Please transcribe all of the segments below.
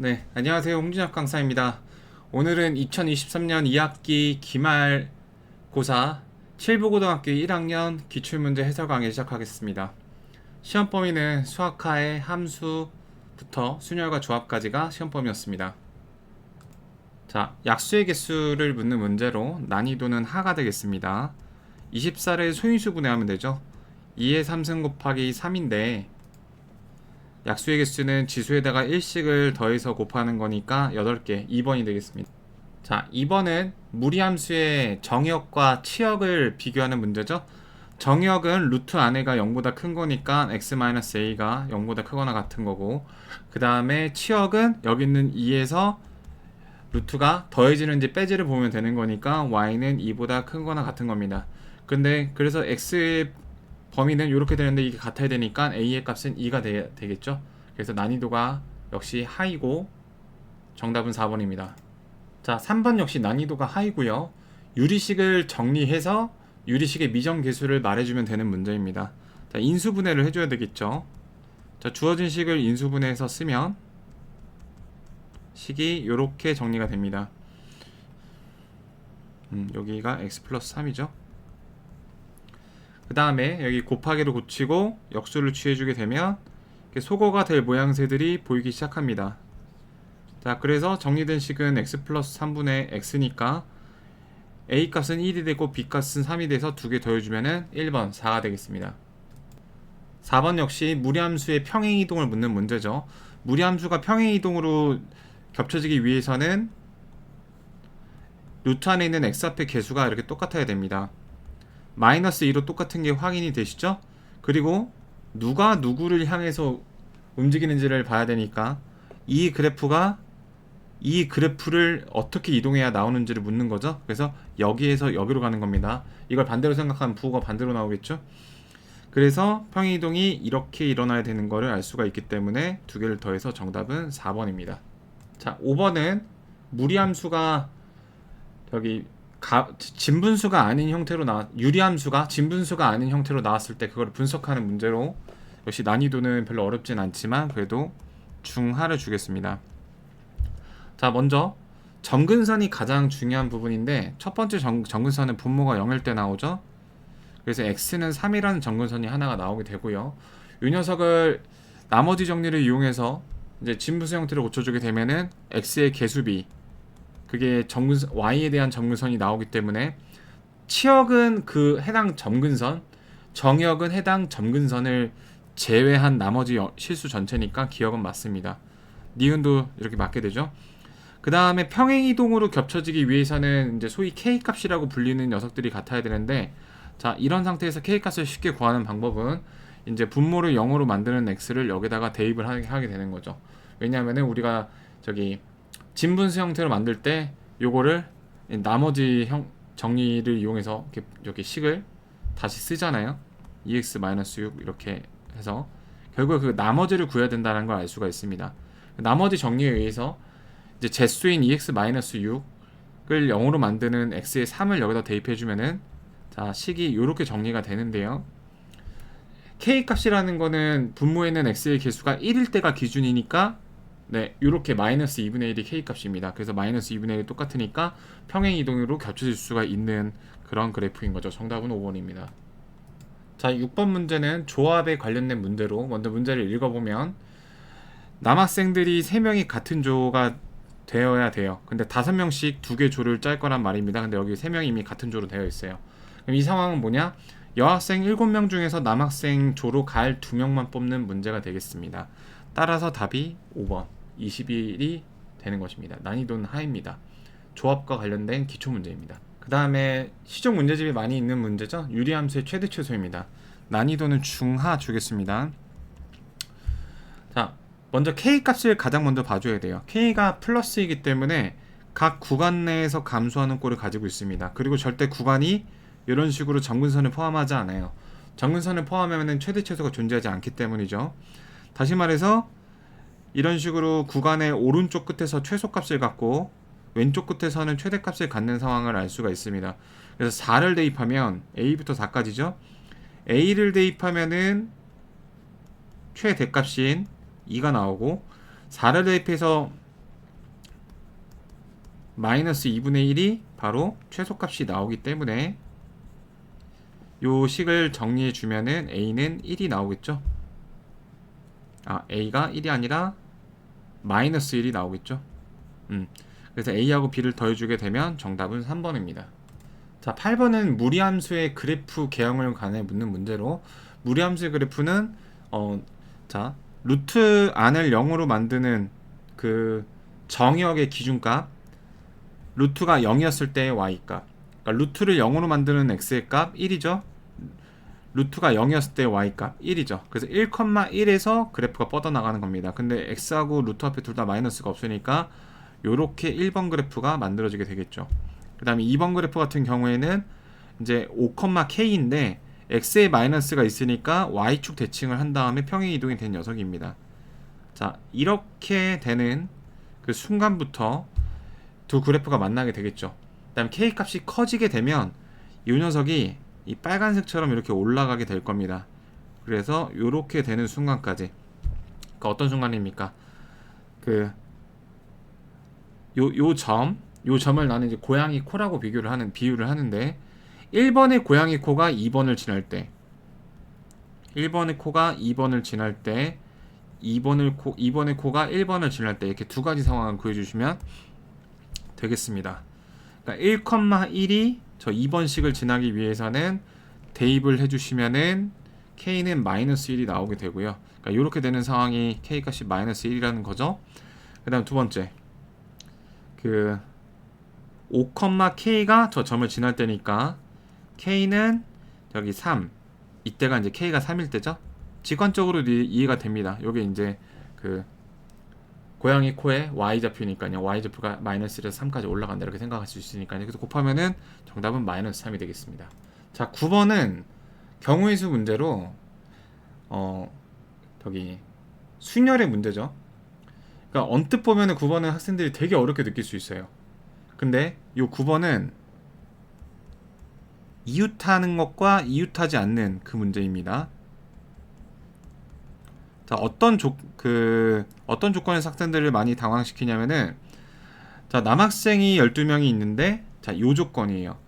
네, 안녕하세요. 홍진혁 강사입니다. 오늘은 2023년 2학기 기말고사 7부고등학교 1학년 기출문제 해설 강의 시작하겠습니다. 시험 범위는 수학하의 함수부터 순열과 조합까지가 시험 범위였습니다. 자, 약수의 개수를 묻는 문제로 난이도는 하가 되겠습니다. 24를 소인수 분해하면 되죠. 2의 3승 곱하기 3인데 약수의 개수는 지수에다가 1씩을 더해서 곱하는 거니까 8개, 2번이 되겠습니다. 자, 2번은 무리함수의 정역과 치역을 비교하는 문제죠. 정역은 루트 안에가 0보다 큰 거니까 x-a가 0보다 크거나 같은 거고, 그 다음에 치역은 여기 있는 2에서 루트가 더해지는지 빼지를 보면 되는 거니까 y는 2보다 큰 거나 같은 겁니다. 근데 그래서 x의 범위는 이렇게 되는데 이게 같아야 되니까 a의 값은 2가 되겠죠. 그래서 난이도가 역시 하이고 정답은 4번입니다. 자, 3번 역시 난이도가 하이고요. 유리식을 정리해서 유리식의 미정계수를 말해주면 되는 문제입니다. 자, 인수분해를 해줘야 되겠죠. 자, 주어진 식을 인수분해해서 쓰면 식이 이렇게 정리가 됩니다. 여기가 x 플러스 3이죠. 그 다음에 여기 곱하기로 고치고 역수를 취해주게 되면 소거가 될 모양새들이 보이기 시작합니다. 자, 그래서 정리된 식은 x 플러스 3분의 x니까 a 값은 1이 되고 b 값은 3이 돼서 두 개 더해주면 1번 4가 되겠습니다. 4번 역시 무리함수의 평행이동을 묻는 문제죠. 무리함수가 평행이동으로 겹쳐지기 위해서는 루트 안에 있는 x 앞의 개수가 이렇게 똑같아야 됩니다. 마이너스 2로 똑같은 게 확인이 되시죠? 그리고 누가 누구를 향해서 움직이는지를 봐야 되니까 이 그래프를 어떻게 이동해야 나오는지를 묻는 거죠. 그래서 여기에서 여기로 가는 겁니다. 이걸 반대로 생각하면 부호가 반대로 나오겠죠. 그래서 평행이동이 이렇게 일어나야 되는 거를 알 수가 있기 때문에 두 개를 더해서 정답은 4번입니다. 자, 5번은 무리함수가 여기 진분수가 아닌 형태로 유리함수가 진분수가 아닌 형태로 나왔을 때 그걸 분석하는 문제로 역시 난이도는 별로 어렵진 않지만 그래도 중하를 주겠습니다. 자, 먼저 점근선이 가장 중요한 부분인데 첫 번째 점근선은 분모가 0일 때 나오죠. 그래서 x는 3이라는 점근선이 하나가 나오게 되고요. 이 녀석을 나머지 정리를 이용해서 이제 진분수 형태로 고쳐주게 되면은 x의 개수비, 그게 y에 대한 점근선이 나오기 때문에 치역은 그 해당 점근선, 정역은 해당 점근선을 제외한 나머지 실수 전체니까 기억은 맞습니다. 니은도 이렇게 맞게 되죠. 그 다음에 평행이동으로 겹쳐지기 위해서는 이제 소위 k값이라고 불리는 녀석들이 같아야 되는데, 자, 이런 상태에서 k값을 쉽게 구하는 방법은 이제 분모를 0으로 만드는 x를 여기다가 대입을 하게 되는 거죠. 왜냐하면은 우리가 저기 진분수 형태로 만들 때 요거를 나머지 정리를 이용해서 이렇게 식을 다시 쓰잖아요. 2x-6 이렇게 해서 결국 그 나머지를 구해야 된다는 걸 알 수가 있습니다. 나머지 정리에 의해서 이제 제수인 2x-6을 0으로 만드는 x의 3을 여기다 대입해주면은 자, 식이 이렇게 정리가 되는데요. k 값이라는 거는 분모에 있는 x의 개수가 1일 때가 기준이니까 네, 이렇게 마이너스 2분의 1이 k 값입니다. 그래서 마이너스 2분의 1이 똑같으니까 평행 이동으로 겹쳐질 수가 있는 그런 그래프인 거죠. 정답은 5번입니다. 자, 6번 문제는 조합에 관련된 문제로 먼저 문제를 읽어보면 남학생들이 3명이 같은 조가 되어야 돼요. 근데 5명씩 2개 조를 짤 거란 말입니다. 근데 여기 3명이 이미 같은 조로 되어 있어요. 그럼 이 상황은 뭐냐? 여학생 7명 중에서 남학생 조로 갈 2명만 뽑는 문제가 되겠습니다. 따라서 답이 5번 21이 되는 것입니다. 난이도는 하입니다. 조합과 관련된 기초문제입니다. 그 다음에 시적 문제집이 많이 있는 문제죠. 유리함수의 최대 최소입니다. 난이도는 중하 주겠습니다. 자, 먼저 k값을 가장 먼저 봐줘야 돼요. k가 플러스이기 때문에 각 구간 내에서 감소하는 꼴을 가지고 있습니다. 그리고 절대 구간이 이런 식으로 점근선을 포함하지 않아요. 점근선을 포함하면 최대 최소가 존재하지 않기 때문이죠. 다시 말해서 이런 식으로 구간의 오른쪽 끝에서 최소값을 갖고 왼쪽 끝에서는 최대값을 갖는 상황을 알 수가 있습니다. 그래서 4를 대입하면 a부터 4까지죠. a를 대입하면은 최대값인 2가 나오고 4를 대입해서 마이너스 2분의 1이 바로 최소값이 나오기 때문에 요 식을 정리해 주면은 a는 1이 나오겠죠. a가 1이 아니라 마이너스 1이 나오겠죠. 그래서 a하고 b를 더해주게 되면 정답은 3번입니다. 자, 8번은 무리함수의 그래프 개형을 관해 묻는 문제로, 무리함수의 그래프는 자, 루트 안을 0으로 만드는 그 정의역의 기준값, 루트가 0이었을 때의 y값, 그러니까 루트를 0으로 만드는 x의 값 1이죠. 루트가 0이었을 때 y값 1이죠. 그래서 1,1에서 그래프가 뻗어나가는 겁니다. 근데 x하고 루트 앞에 둘 다 마이너스가 없으니까 요렇게 1번 그래프가 만들어지게 되겠죠. 그 다음에 2번 그래프 같은 경우에는 이제 5,k인데 x에 마이너스가 있으니까 y축 대칭을 한 다음에 평행 이동이 된 녀석입니다. 자, 이렇게 되는 그 순간부터 두 그래프가 만나게 되겠죠. 그 다음에 k 값이 커지게 되면 이 녀석이 이 빨간색처럼 이렇게 올라가게 될 겁니다. 그래서 이렇게 되는 순간까지, 그러니까 어떤 순간입니까? 요 점을 나는 이제 고양이 코라고 비유를 하는데 1번의 고양이 코가 2번을 지날 때, 1번의 코가 2번을 지날 때, 2번의 코가 1번을 지날 때, 이렇게 두 가지 상황을 구해주시면 되겠습니다. 그러니까 1,1이 저 2번식을 지나기 위해서는 대입을 해주시면은 k는 마이너스 1이 나오게 되고요. 그러니까 이렇게 되는 상황이 k 값이 마이너스 1이라는 거죠. 그 다음 두 번째, 5,k가 저 점을 지날 때니까 k는 여기 3, 이때가 이제 k가 3일 때죠. 직관적으로 이해가 됩니다. 요게 이제 고양이 코의 y좌표니까요. y좌표가 마이너스 1에서 3까지 올라간다 이렇게 생각할 수 있으니까요. 그래서 곱하면은 정답은 마이너스 3이 되겠습니다. 자, 9번은 경우의 수 문제로 저기 순열의 문제죠. 그러니까 언뜻 보면은 9번은 학생들이 되게 어렵게 느낄 수 있어요. 근데 요 9번은 이웃하는 것과 이웃하지 않는 그 문제입니다. 자, 어떤 조건에서 학생들을 많이 당황시키냐면은, 자, 남학생이 12명이 있는데, 자, 요 조건이에요.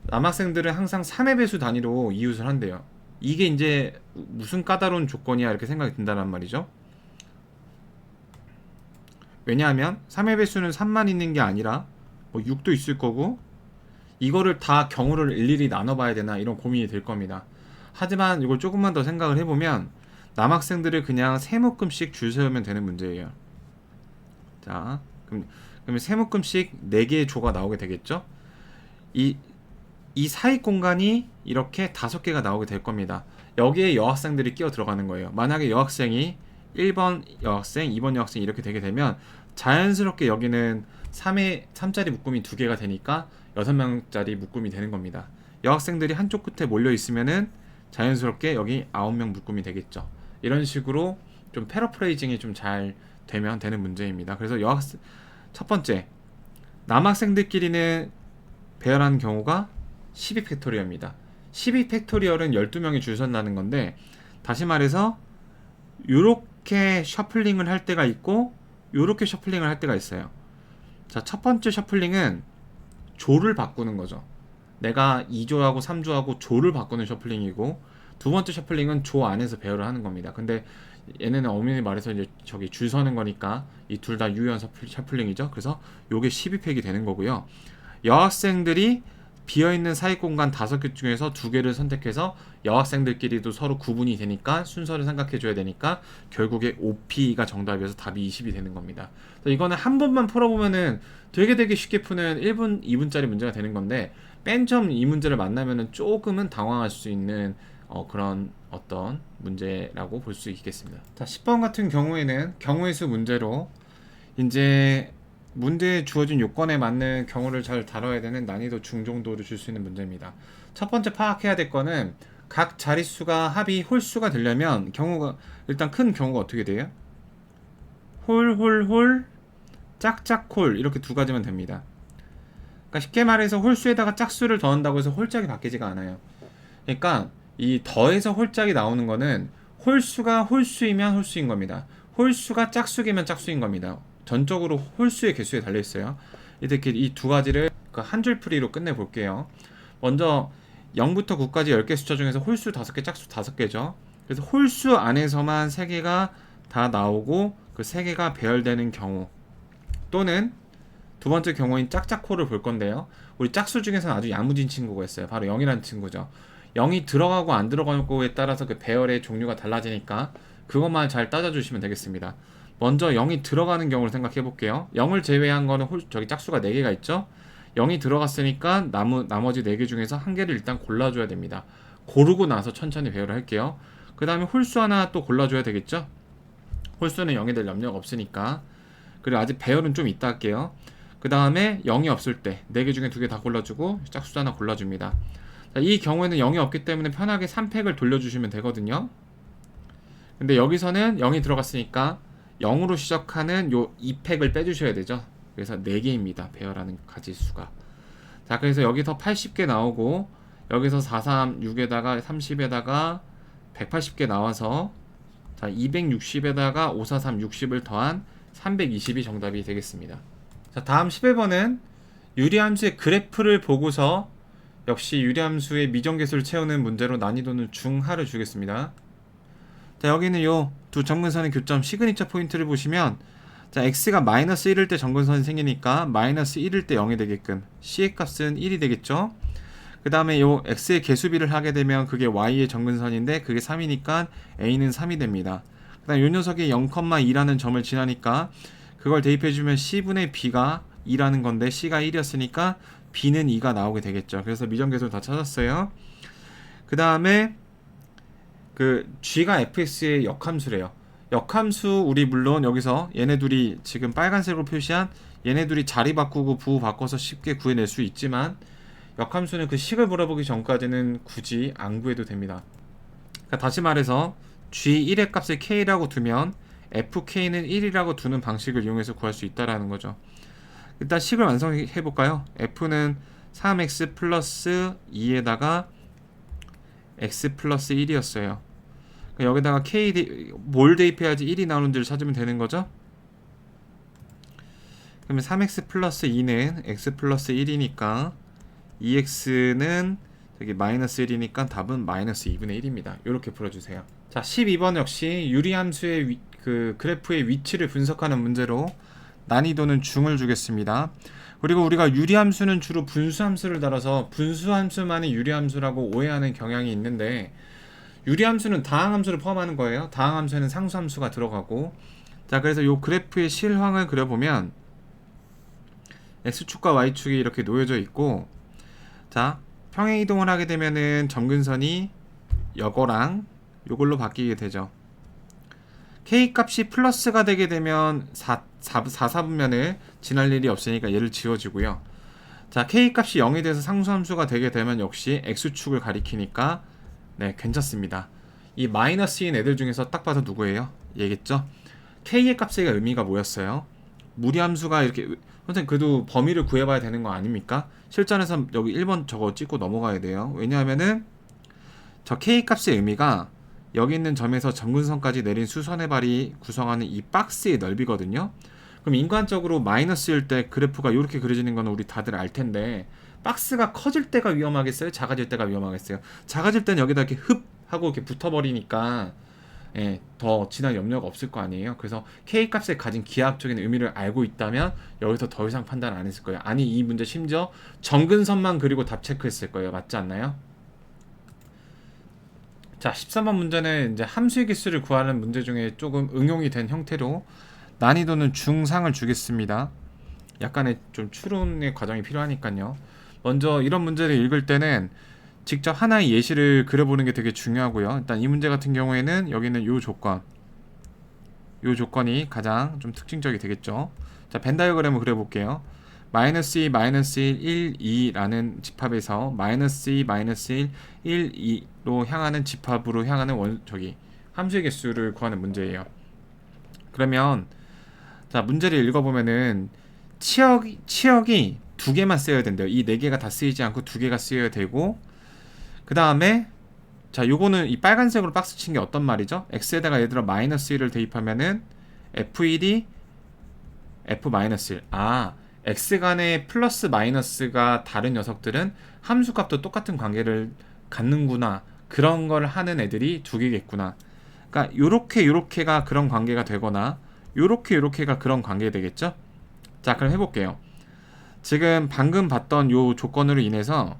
남학생들은 항상 3의 배수 단위로 이웃을 한대요. 이게 이제 무슨 까다로운 조건이야 이렇게 생각이 든다는 말이죠. 왜냐하면 3의 배수는 3만 있는 게 아니라 뭐 6도 있을 거고, 이거를 다 경우를 일일이 나눠봐야 되나 이런 고민이 될 겁니다. 하지만 이걸 조금만 더 생각을 해보면 남학생들을 그냥 세 묶음씩 줄 세우면 되는 문제예요. 자, 그러면 세 묶음씩 4개의 조가 나오게 되겠죠. 이 사익 공간이 이렇게 5개가 나오게 될 겁니다. 여기에 여학생들이 끼어 들어가는 거예요. 만약에 여학생이 1번 여학생, 2번 여학생 이렇게 되게 되면 자연스럽게 여기는 3짜리 묶음이 2개가 되니까 6명짜리 묶음이 되는 겁니다. 여학생들이 한쪽 끝에 몰려 있으면은 자연스럽게 여기 9명 묶음이 되겠죠. 이런 식으로 좀 패러프레이징이 좀 잘 되면 되는 문제입니다. 그래서 첫 번째, 남학생들끼리는 배열하는 경우가 12팩토리얼입니다. 12팩토리얼은 12명이 줄 선다는 건데, 다시 말해서 요렇게 셔플링을 할 때가 있고 요렇게 셔플링을 할 때가 있어요. 자, 첫 번째 셔플링은 조를 바꾸는 거죠. 내가 2조하고 3조하고 조를 바꾸는 셔플링이고, 두 번째 셔플링은 조 안에서 배열을 하는 겁니다. 근데 얘네는 엄연히 말해서 이제 저기 줄 서는 거니까 이 둘 다 유효한 셔플링이죠. 그래서 요게 12팩이 되는 거고요. 여학생들이 비어있는 사익 공간 5개 중에서 2개를 선택해서 여학생들끼리도 서로 구분이 되니까 순서를 생각해 줘야 되니까 결국에 OP가 정답이어서 답이 20이 되는 겁니다. 이거는 한 번만 풀어보면은 되게 쉽게 푸는 1분, 2분짜리 문제가 되는 건데, 맨 처음 이 문제를 만나면은 조금은 당황할 수 있는 그런 어떤 문제라고 볼 수 있겠습니다. 자, 10번 같은 경우에는 경우의 수 문제로 이제 문제에 주어진 요건에 맞는 경우를 잘 다뤄야 되는 난이도 중정도를 줄 수 있는 문제입니다. 첫 번째 파악해야 될 거는 각 자릿수가 합이 홀수가 되려면 경우가 일단 큰 경우가 어떻게 돼요? 홀, 짝짝홀 이렇게 두 가지면 됩니다. 그러니까 쉽게 말해서 홀수에다가 짝수를 더한다고 해서 홀짝이 바뀌지가 않아요. 그러니까 이 더해서 홀짝이 나오는 거는 홀수가 홀수이면 홀수인 겁니다. 홀수가 짝수이면 짝수인 겁니다. 전적으로 홀수의 개수에 달려 있어요. 이렇게 이 두 가지를 한 줄 풀이로 끝내 볼게요. 먼저 0부터 9까지 10개 숫자 중에서 홀수 5개, 짝수 5개죠. 그래서 홀수 안에서만 3개가 다 나오고 그 3개가 배열되는 경우, 또는 두 번째 경우인 짝짝호를 볼 건데요. 우리 짝수 중에서는 아주 야무진 친구가 있어요. 바로 0이라는 친구죠. 0이 들어가고 안 들어가고에 따라서 그 배열의 종류가 달라지니까 그것만 잘 따져주시면 되겠습니다. 먼저 0이 들어가는 경우를 생각해 볼게요. 0을 제외한 거는 저기 짝수가 4개가 있죠. 0이 들어갔으니까 나머지 4개 중에서 한 개를 일단 골라줘야 됩니다. 고르고 나서 천천히 배열을 할게요. 그 다음에 홀수 하나 또 골라줘야 되겠죠. 홀수는 0이 될 염려가 없으니까. 그리고 아직 배열은 좀 이따 할게요. 그 다음에 0이 없을 때 4개 중에 2개 다 골라주고 짝수 하나 골라줍니다. 자, 이 경우에는 0이 없기 때문에 편하게 3팩을 돌려주시면 되거든요. 근데 여기서는 0이 들어갔으니까 0으로 시작하는 요 2팩을 빼주셔야 되죠. 그래서 4개입니다. 배열하는 가지수가. 자, 그래서 여기서 80개 나오고 여기서 43, 6에다가 30에다가 180개 나와서 자, 260에다가 543, 60을 더한 320이 정답이 되겠습니다. 자, 다음 11번은 유리함수의 그래프를 보고서 역시 유리함수의 미정계수를 채우는 문제로 난이도는 중하를 주겠습니다. 자, 여기는 요 두 점근선의 교점 시그니처 포인트를 보시면, 자, x가 마이너스 1일 때 점근선이 생기니까 마이너스 1일 때 0이 되게끔 c의 값은 1이 되겠죠. 그 다음에 요 x의 개수비를 하게 되면 그게 y의 점근선인데 그게 3이니까 a는 3이 됩니다. 그 다음 요 녀석이 0,2라는 점을 지나니까 그걸 대입해주면 c분의 b가 2라는 건데 c가 1이었으니까 b는 2가 나오게 되겠죠. 그래서 미정계수를 다 찾았어요. 그 다음에 그 g가 fx의 역함수래요. 역함수 우리 물론 여기서 얘네 둘이 지금 빨간색으로 표시한 얘네 둘이 자리 바꾸고 부호 바꿔서 쉽게 구해낼 수 있지만 역함수는 그 식을 물어보기 전까지는 굳이 안 구해도 됩니다. 그러니까 다시 말해서 g1의 값을 k라고 두면 fk는 1이라고 두는 방식을 이용해서 구할 수 있다라는 거죠. 일단 식을 완성해 볼까요? f는 3x 플러스 2에다가 x 플러스 1이었어요. 그러니까 여기다가 뭘 대입해야지 1이 나오는지를 찾으면 되는 거죠. 그러면 3x 플러스 2는 x 플러스 1이니까 2x는 여기 마이너스 1이니까 답은 마이너스 2분의 1입니다. 이렇게 풀어주세요. 자, 12번 역시 유리함수의 그 그래프의 위치를 분석하는 문제로 난이도는 중을 주겠습니다. 그리고 우리가 유리함수는 주로 분수함수를 따라서 분수함수만이 유리함수라고 오해하는 경향이 있는데, 유리함수는 다항함수를 포함하는 거예요. 다항함수에는 상수함수가 들어가고. 자, 그래서 요 그래프의 실황을 그려보면 x축과 y축이 이렇게 놓여져 있고, 자, 평행 이동을 하게 되면은 점근선이 요거랑 요걸로 바뀌게 되죠. k 값이 플러스가 되게 되면 4분면을 지날 일이 없으니까 얘를 지워주고요. 자, k 값이 0이 돼서 상수함수가 되게 되면 역시 x축을 가리키니까 네, 괜찮습니다. 이 마이너스인 애들 중에서 딱 봐도 누구예요? 얘겠죠? k의 값의 의미가 뭐였어요? 무리함수가 이렇게, 선생님 그래도 범위를 구해봐야 되는 거 아닙니까? 실전에서 여기 1번 저거 찍고 넘어가야 돼요. 왜냐하면은 저 k 값의 의미가 여기 있는 점에서 점근선까지 내린 수선의 발이 구성하는 이 박스의 넓이거든요. 그럼 인간적으로 마이너스일 때 그래프가 이렇게 그려지는 거는 우리 다들 알 텐데, 박스가 커질 때가 위험하겠어요? 작아질 때가 위험하겠어요? 작아질 때는 여기다 이렇게 흡 하고 이렇게 붙어버리니까 예, 더 지날 염려가 없을 거 아니에요. 그래서 k 값에 가진 기하학적인 의미를 알고 있다면 여기서 더 이상 판단 안 했을 거예요. 아니, 이 문제 심지어 점근선만 그리고 답 체크했을 거예요. 맞지 않나요? 자, 13번 문제는 이제 함수의 개수를 구하는 문제 중에 조금 응용이 된 형태로 난이도는 중상을 주겠습니다. 약간의 좀 추론의 과정이 필요하니까요. 먼저 이런 문제를 읽을 때는 직접 하나의 예시를 그려보는 게 되게 중요하고요. 일단 이 문제 같은 경우에는 여기는 요 조건이 가장 좀 특징적이 되겠죠. 자, 벤 다이어그램을 그려볼게요. 마이너스 2, 마이너스 1, 1, 2라는 집합에서 마이너스 2, 마이너스 1, 1, 2로 향하는 집합으로 향하는 함수의 개수를 구하는 문제예요. 그러면 자, 문제를 읽어보면은 치역이 두 개만 쓰여야 된대요. 이 네 개가 다 쓰이지 않고 두 개가 쓰여야 되고, 그 다음에 자, 요거는 이 빨간색으로 박스 친 게 어떤 말이죠? x에다가 예를 들어 마이너스 1을 대입하면은 f1이 f-1. 아, x 간의 플러스 마이너스가 다른 녀석들은 함수값도 똑같은 관계를 갖는구나. 그런 걸 하는 애들이 두 개겠구나. 그러니까 요렇게가 그런 관계가 되거나 요렇게가 그런 관계 되겠죠? 자, 그럼 해볼게요. 지금 방금 봤던 요 조건으로 인해서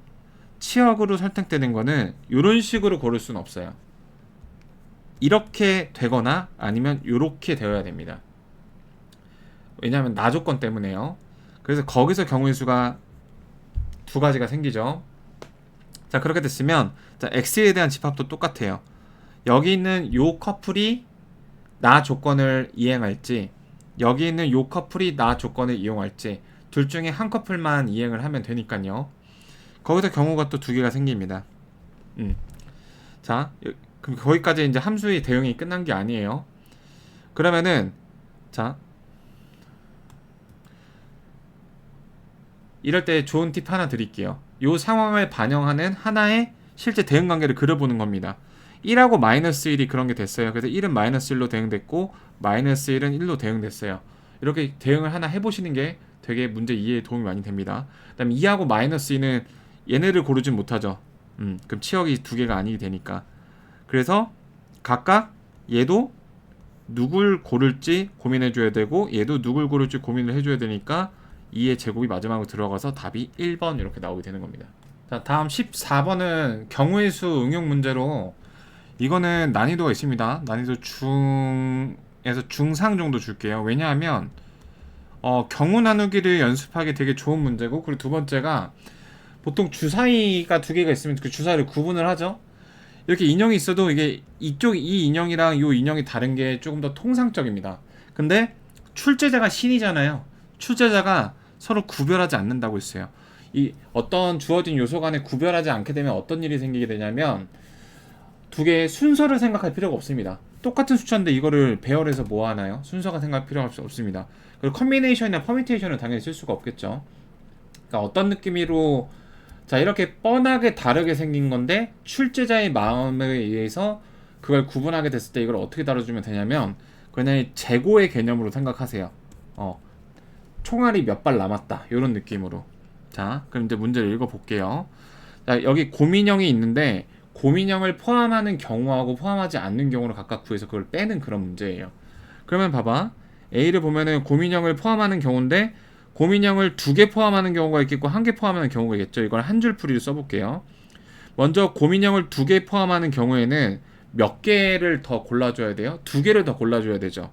치역으로 설정되는 거는 이런 식으로 고를 수는 없어요. 이렇게 되거나 아니면 이렇게 되어야 됩니다. 왜냐하면 나 조건 때문에요. 그래서 거기서 경우의 수가 두 가지가 생기죠. 자, 그렇게 됐으면 자, x에 대한 집합도 똑같아요. 여기 있는 요 커플이 나 조건을 이행할지, 여기 있는 요 커플이 나 조건을 이용할지 둘 중에 한 커플만 이행을 하면 되니까요. 거기서 경우가 또 두 개가 생깁니다. 자, 그럼 거기까지 이제 함수의 대응이 끝난 게 아니에요. 그러면은 자, 이럴 때 좋은 팁 하나 드릴게요. 이 상황을 반영하는 하나의 실제 대응 관계를 그려보는 겁니다. 1하고 마이너스 1이 그런 게 됐어요. 그래서 1은 마이너스 1로 대응됐고 마이너스 1은 1로 대응됐어요. 이렇게 대응을 하나 해보시는 게 되게 문제 이해에 도움이 많이 됩니다. 그 다음에 2하고 마이너스 2는 얘네를 고르진 못하죠. 그럼 치역이 두 개가 아니게 되니까. 그래서 각각 얘도 누굴 고를지 고민해줘야 되고 얘도 누굴 고를지 고민을 해줘야 되니까 2의 제곱이 마지막으로 들어가서 답이 1번 이렇게 나오게 되는 겁니다. 자, 다음 14번은 경우의 수 응용 문제로 이거는 난이도가 있습니다. 난이도 중에서 중상 정도 줄게요. 왜냐하면 경우 나누기를 연습하기 되게 좋은 문제고, 그리고 두 번째가 보통 주사위가 두 개가 있으면 그 주사위를 구분을 하죠. 이렇게 인형이 있어도 이게 이쪽 이 인형이랑 이 인형이 다른 게 조금 더 통상적입니다. 근데 출제자가 신이잖아요. 출제자가 서로 구별하지 않는다고 했어요. 이 어떤 주어진 요소 간에 구별하지 않게 되면 어떤 일이 생기게 되냐면 두 개의 순서를 생각할 필요가 없습니다. 똑같은 숫자인데 이거를 배열해서 뭐 하나요? 순서가 생각할 필요가 없습니다. 그리고 컨비네이션이나 퍼미테이션은 당연히 쓸 수가 없겠죠. 그러니까 어떤 느낌으로 자, 이렇게 뻔하게 다르게 생긴 건데 출제자의 마음에 의해서 그걸 구분하게 됐을 때 이걸 어떻게 다뤄주면 되냐면 그냥 재고의 개념으로 생각하세요. 총알이 몇 발 남았다 이런 느낌으로. 자, 그럼 이제 문제를 읽어볼게요. 자, 여기 곰인형이 있는데 곰인형을 포함하는 경우하고 포함하지 않는 경우를 각각 구해서 그걸 빼는 그런 문제예요. 그러면 봐봐, A를 보면은 곰인형을 포함하는 경우인데 곰인형을 두 개 포함하는 경우가 있겠고 한 개 포함하는 경우가 있겠죠. 이걸 한 줄 풀이를 써볼게요. 먼저 곰인형을 두 개 포함하는 경우에는 몇 개를 더 골라줘야 돼요? 두 개를 더 골라줘야 되죠.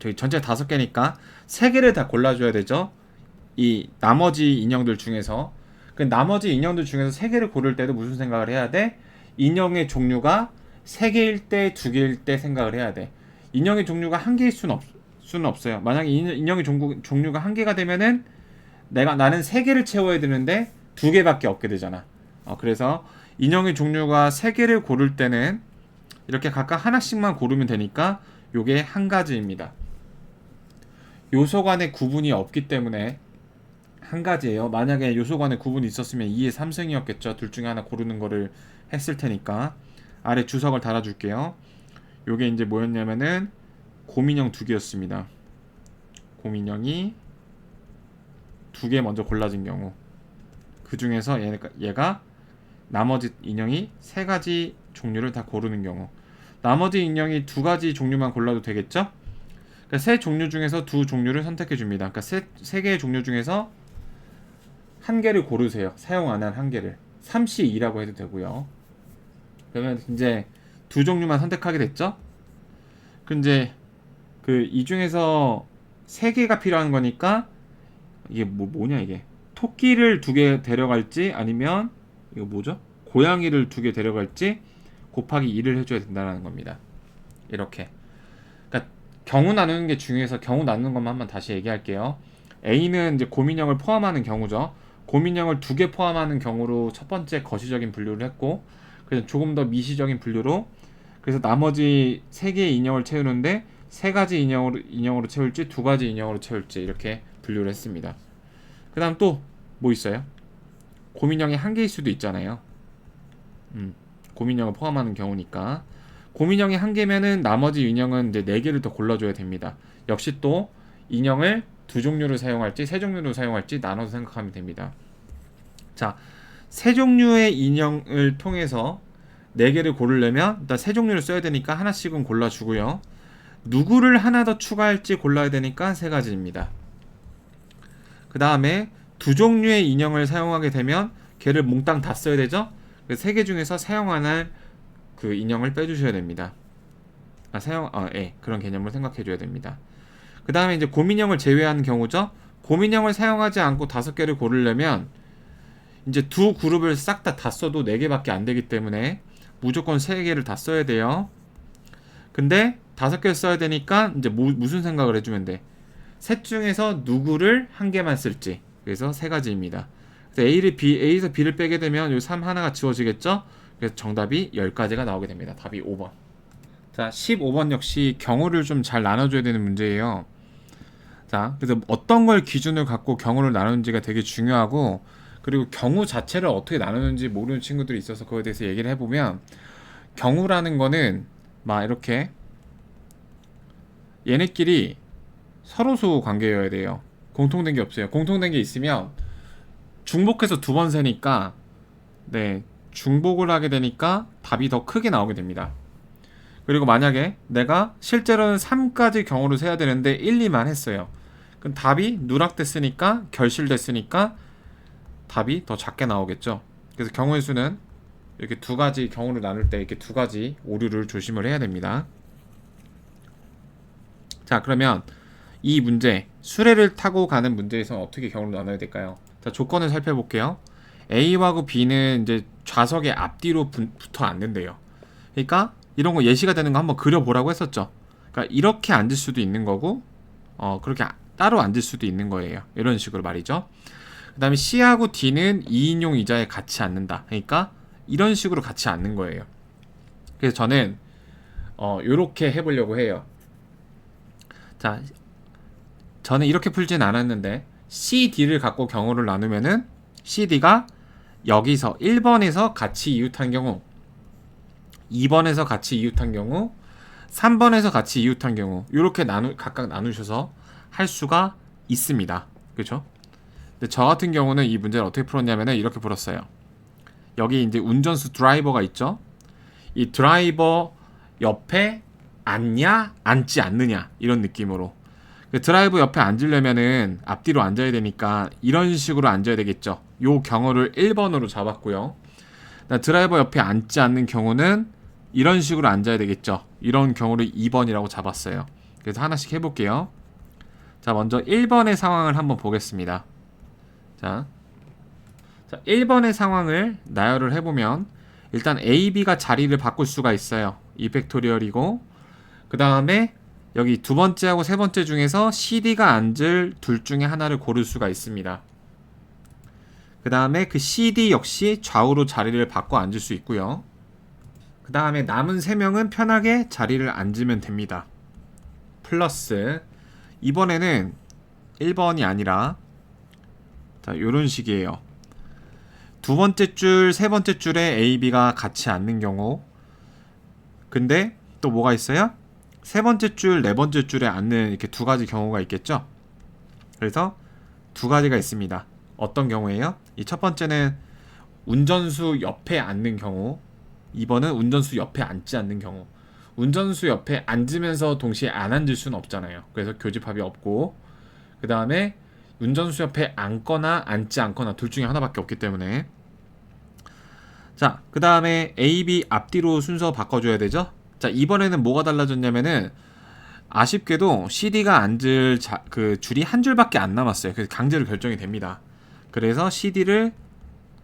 저희 전체 5개니까 3개를 다 골라줘야 되죠. 이 나머지 인형들 중에서. 그 나머지 인형들 중에서 3개를 고를 때도 무슨 생각을 해야 돼? 인형의 종류가 3개일 때, 2개일 때 생각을 해야 돼. 인형의 종류가 1개일 수는 없어요. 만약에 인형의 종류가 1개가 되면은 나는 3개를 채워야 되는데 2개밖에 없게 되잖아. 그래서 인형의 종류가 3개를 고를 때는 이렇게 각각 하나씩만 고르면 되니까 요게 한 가지입니다. 요소 간의 구분이 없기 때문에 한 가지예요. 만약에 요소 간의 구분이 있었으면 2의 3승이었겠죠. 둘 중에 하나 고르는 거를 했을 테니까. 아래 주석을 달아줄게요. 요게 이제 뭐였냐면은 곰인형 2개였습니다. 곰인형이 2개 먼저 골라진 경우, 그 중에서 얘가 나머지 인형이 3가지 종류를 다 고르는 경우, 나머지 인형이 2가지 종류만 골라도 되겠죠? 그러니까 3종류 중에서 2종류를 선택해 줍니다. 그러니까 3개의 종류 중에서 한 개를 고르세요. 사용 안 한 한 개를. 3C2라고 해도 되고요. 그러면 이제 2종류만 선택하게 됐죠? 근데 이 중에서 3개가 필요한 거니까 이게 뭐냐 이게. 토끼를 2개 데려갈지 아니면 이거 뭐죠? 고양이를 2개 데려갈지 곱하기 2를 해줘야 된다는 겁니다. 이렇게. 그러니까 경우 나누는 게 중요해서 경우 나누는 것만 한번 다시 얘기할게요. A는 이제 곰인형을 포함하는 경우죠. 곰인형을 2개 포함하는 경우로 첫 번째 거시적인 분류를 했고, 그래서 조금 더 미시적인 분류로, 그래서 나머지 3개의 인형을 채우는데 3가지 인형으로 채울지 2가지 인형으로 채울지 이렇게 분류를 했습니다. 그 다음 또 뭐 있어요? 곰인형이 1개일 수도 있잖아요. 곰인형을 포함하는 경우니까. 곰인형이 1개면은 나머지 인형은 이제 4개를 더 골라줘야 됩니다. 역시 또 인형을 두 종류를 사용할지 세 종류를 사용할지 나눠서 생각하면 됩니다. 자, 세 종류의 인형을 통해서 네 개를 고르려면 일단 세 종류를 써야 되니까 하나씩은 골라주고요. 누구를 하나 더 추가할지 골라야 되니까 세 가지입니다. 그 다음에 두 종류의 인형을 사용하게 되면 걔를 몽땅 다 써야 되죠. 세 개 중에서 사용 안 할 그 인형을 빼주셔야 됩니다. 그런 개념을 생각해 줘야 됩니다. 그 다음에 이제 곰인형을 제외한 경우죠. 곰인형을 사용하지 않고 5개를 고르려면 이제 두 그룹을 싹 다 써도 4개밖에 안 되기 때문에 무조건 3개를 다 써야 돼요. 근데 5개를 써야 되니까 이제 무슨 생각을 해주면 돼? 셋 중에서 누구를 한 개만 쓸지. 그래서 세 가지입니다. 그래서 A에서 B를 빼게 되면 요 3 하나가 지워지겠죠? 그래서 정답이 10가지가 나오게 됩니다. 답이 5번. 자, 15번 역시 경우를 좀 잘 나눠줘야 되는 문제예요. 자, 그래서 어떤 걸 기준을 갖고 경우를 나누는지가 되게 중요하고, 그리고 경우 자체를 어떻게 나누는지 모르는 친구들이 있어서 그거에 대해서 얘기를 해보면, 경우라는 거는 막 이렇게 얘네끼리 서로소 관계여야 돼요. 공통된 게 없어요. 공통된 게 있으면 중복해서 2번 세니까 중복을 하게 되니까 답이 더 크게 나오게 됩니다. 그리고 만약에 내가 실제로는 3까지 경우를 세야 되는데 1, 2만 했어요. 그럼 답이 누락됐으니까, 결실됐으니까 답이 더 작게 나오겠죠. 그래서 경우의 수는 이렇게 2가지 경우를 나눌 때 이렇게 2가지 오류를 조심을 해야 됩니다. 자, 그러면 이 문제, 수레를 타고 가는 문제에서 어떻게 경우를 나눠야 될까요? 자, 조건을 살펴볼게요. A하고 B는 이제 좌석의 앞뒤로 붙어 앉는데요. 그러니까 이런 거 예시가 되는 거 한번 그려보라고 했었죠. 그러니까 이렇게 앉을 수도 있는 거고, 그렇게 따로 앉을 수도 있는 거예요. 이런 식으로 말이죠. 그 다음에 C하고 D는 2인용 의자에 같이 앉는다. 그러니까 이런 식으로 같이 앉는 거예요. 그래서 저는 요렇게 해보려고 해요. 자, 저는 이렇게 풀진 않았는데 C, D를 갖고 경우를 나누면은 CD가 여기서 1번에서 같이 이웃한 경우, 2번에서 같이 이웃한 경우, 3번에서 같이 이웃한 경우, 이렇게 각각 나누셔서 할 수가 있습니다. 그렇죠? 근데 저 같은 경우는 이 문제를 어떻게 풀었냐면은 이렇게 풀었어요. 여기 이제 운전수 드라이버가 있죠. 이 드라이버 옆에 앉냐, 앉지 않느냐, 이런 느낌으로. 드라이버 옆에 앉으려면은 앞뒤로 앉아야 되니까 이런 식으로 앉아야 되겠죠. 요 경우를 1번으로 잡았고요. 드라이버 옆에 앉지 않는 경우는 이런 식으로 앉아야 되겠죠. 이런 경우를 2번이라고 잡았어요. 그래서 하나씩 해볼게요. 자, 먼저 1번의 상황을 한번 보겠습니다. 자, 1번의 상황을 나열을 해보면 일단 A, B가 자리를 바꿀 수가 있어요. 2팩토리얼이고, 그 다음에 여기 두 번째하고 세 번째 중에서 CD가 앉을 둘 중에 하나를 고를 수가 있습니다. 그 다음에 그 CD 역시 좌우로 자리를 바꿔 앉을 수 있고요. 그 다음에 남은 3명은 편하게 자리를 앉으면 됩니다. 플러스 이번에는 1번이 아니라 요런 식이에요. 두 번째 줄, 세 번째 줄에 A, B가 같이 앉는 경우, 근데 또 뭐가 있어요? 세 번째 줄, 네 번째 줄에 앉는 이렇게 2가지 경우가 있겠죠? 그래서 2가지가 있습니다. 어떤 경우예요? 이 첫 번째는 운전수 옆에 앉는 경우, 2번은 운전수 옆에 앉지 않는 경우. 운전수 옆에 앉으면서 동시에 안 앉을 수는 없잖아요. 그래서 교집합이 없고, 그 다음에 운전수 옆에 앉거나 앉지 않거나 둘 중에 하나밖에 없기 때문에. 자, 그 다음에 A, B 앞뒤로 순서 바꿔줘야 되죠? 자, 이번에는 뭐가 달라졌냐면은 아쉽게도 CD가 앉을 그 줄이 한 줄밖에 안 남았어요. 그래서 강제로 결정이 됩니다. 그래서 CD를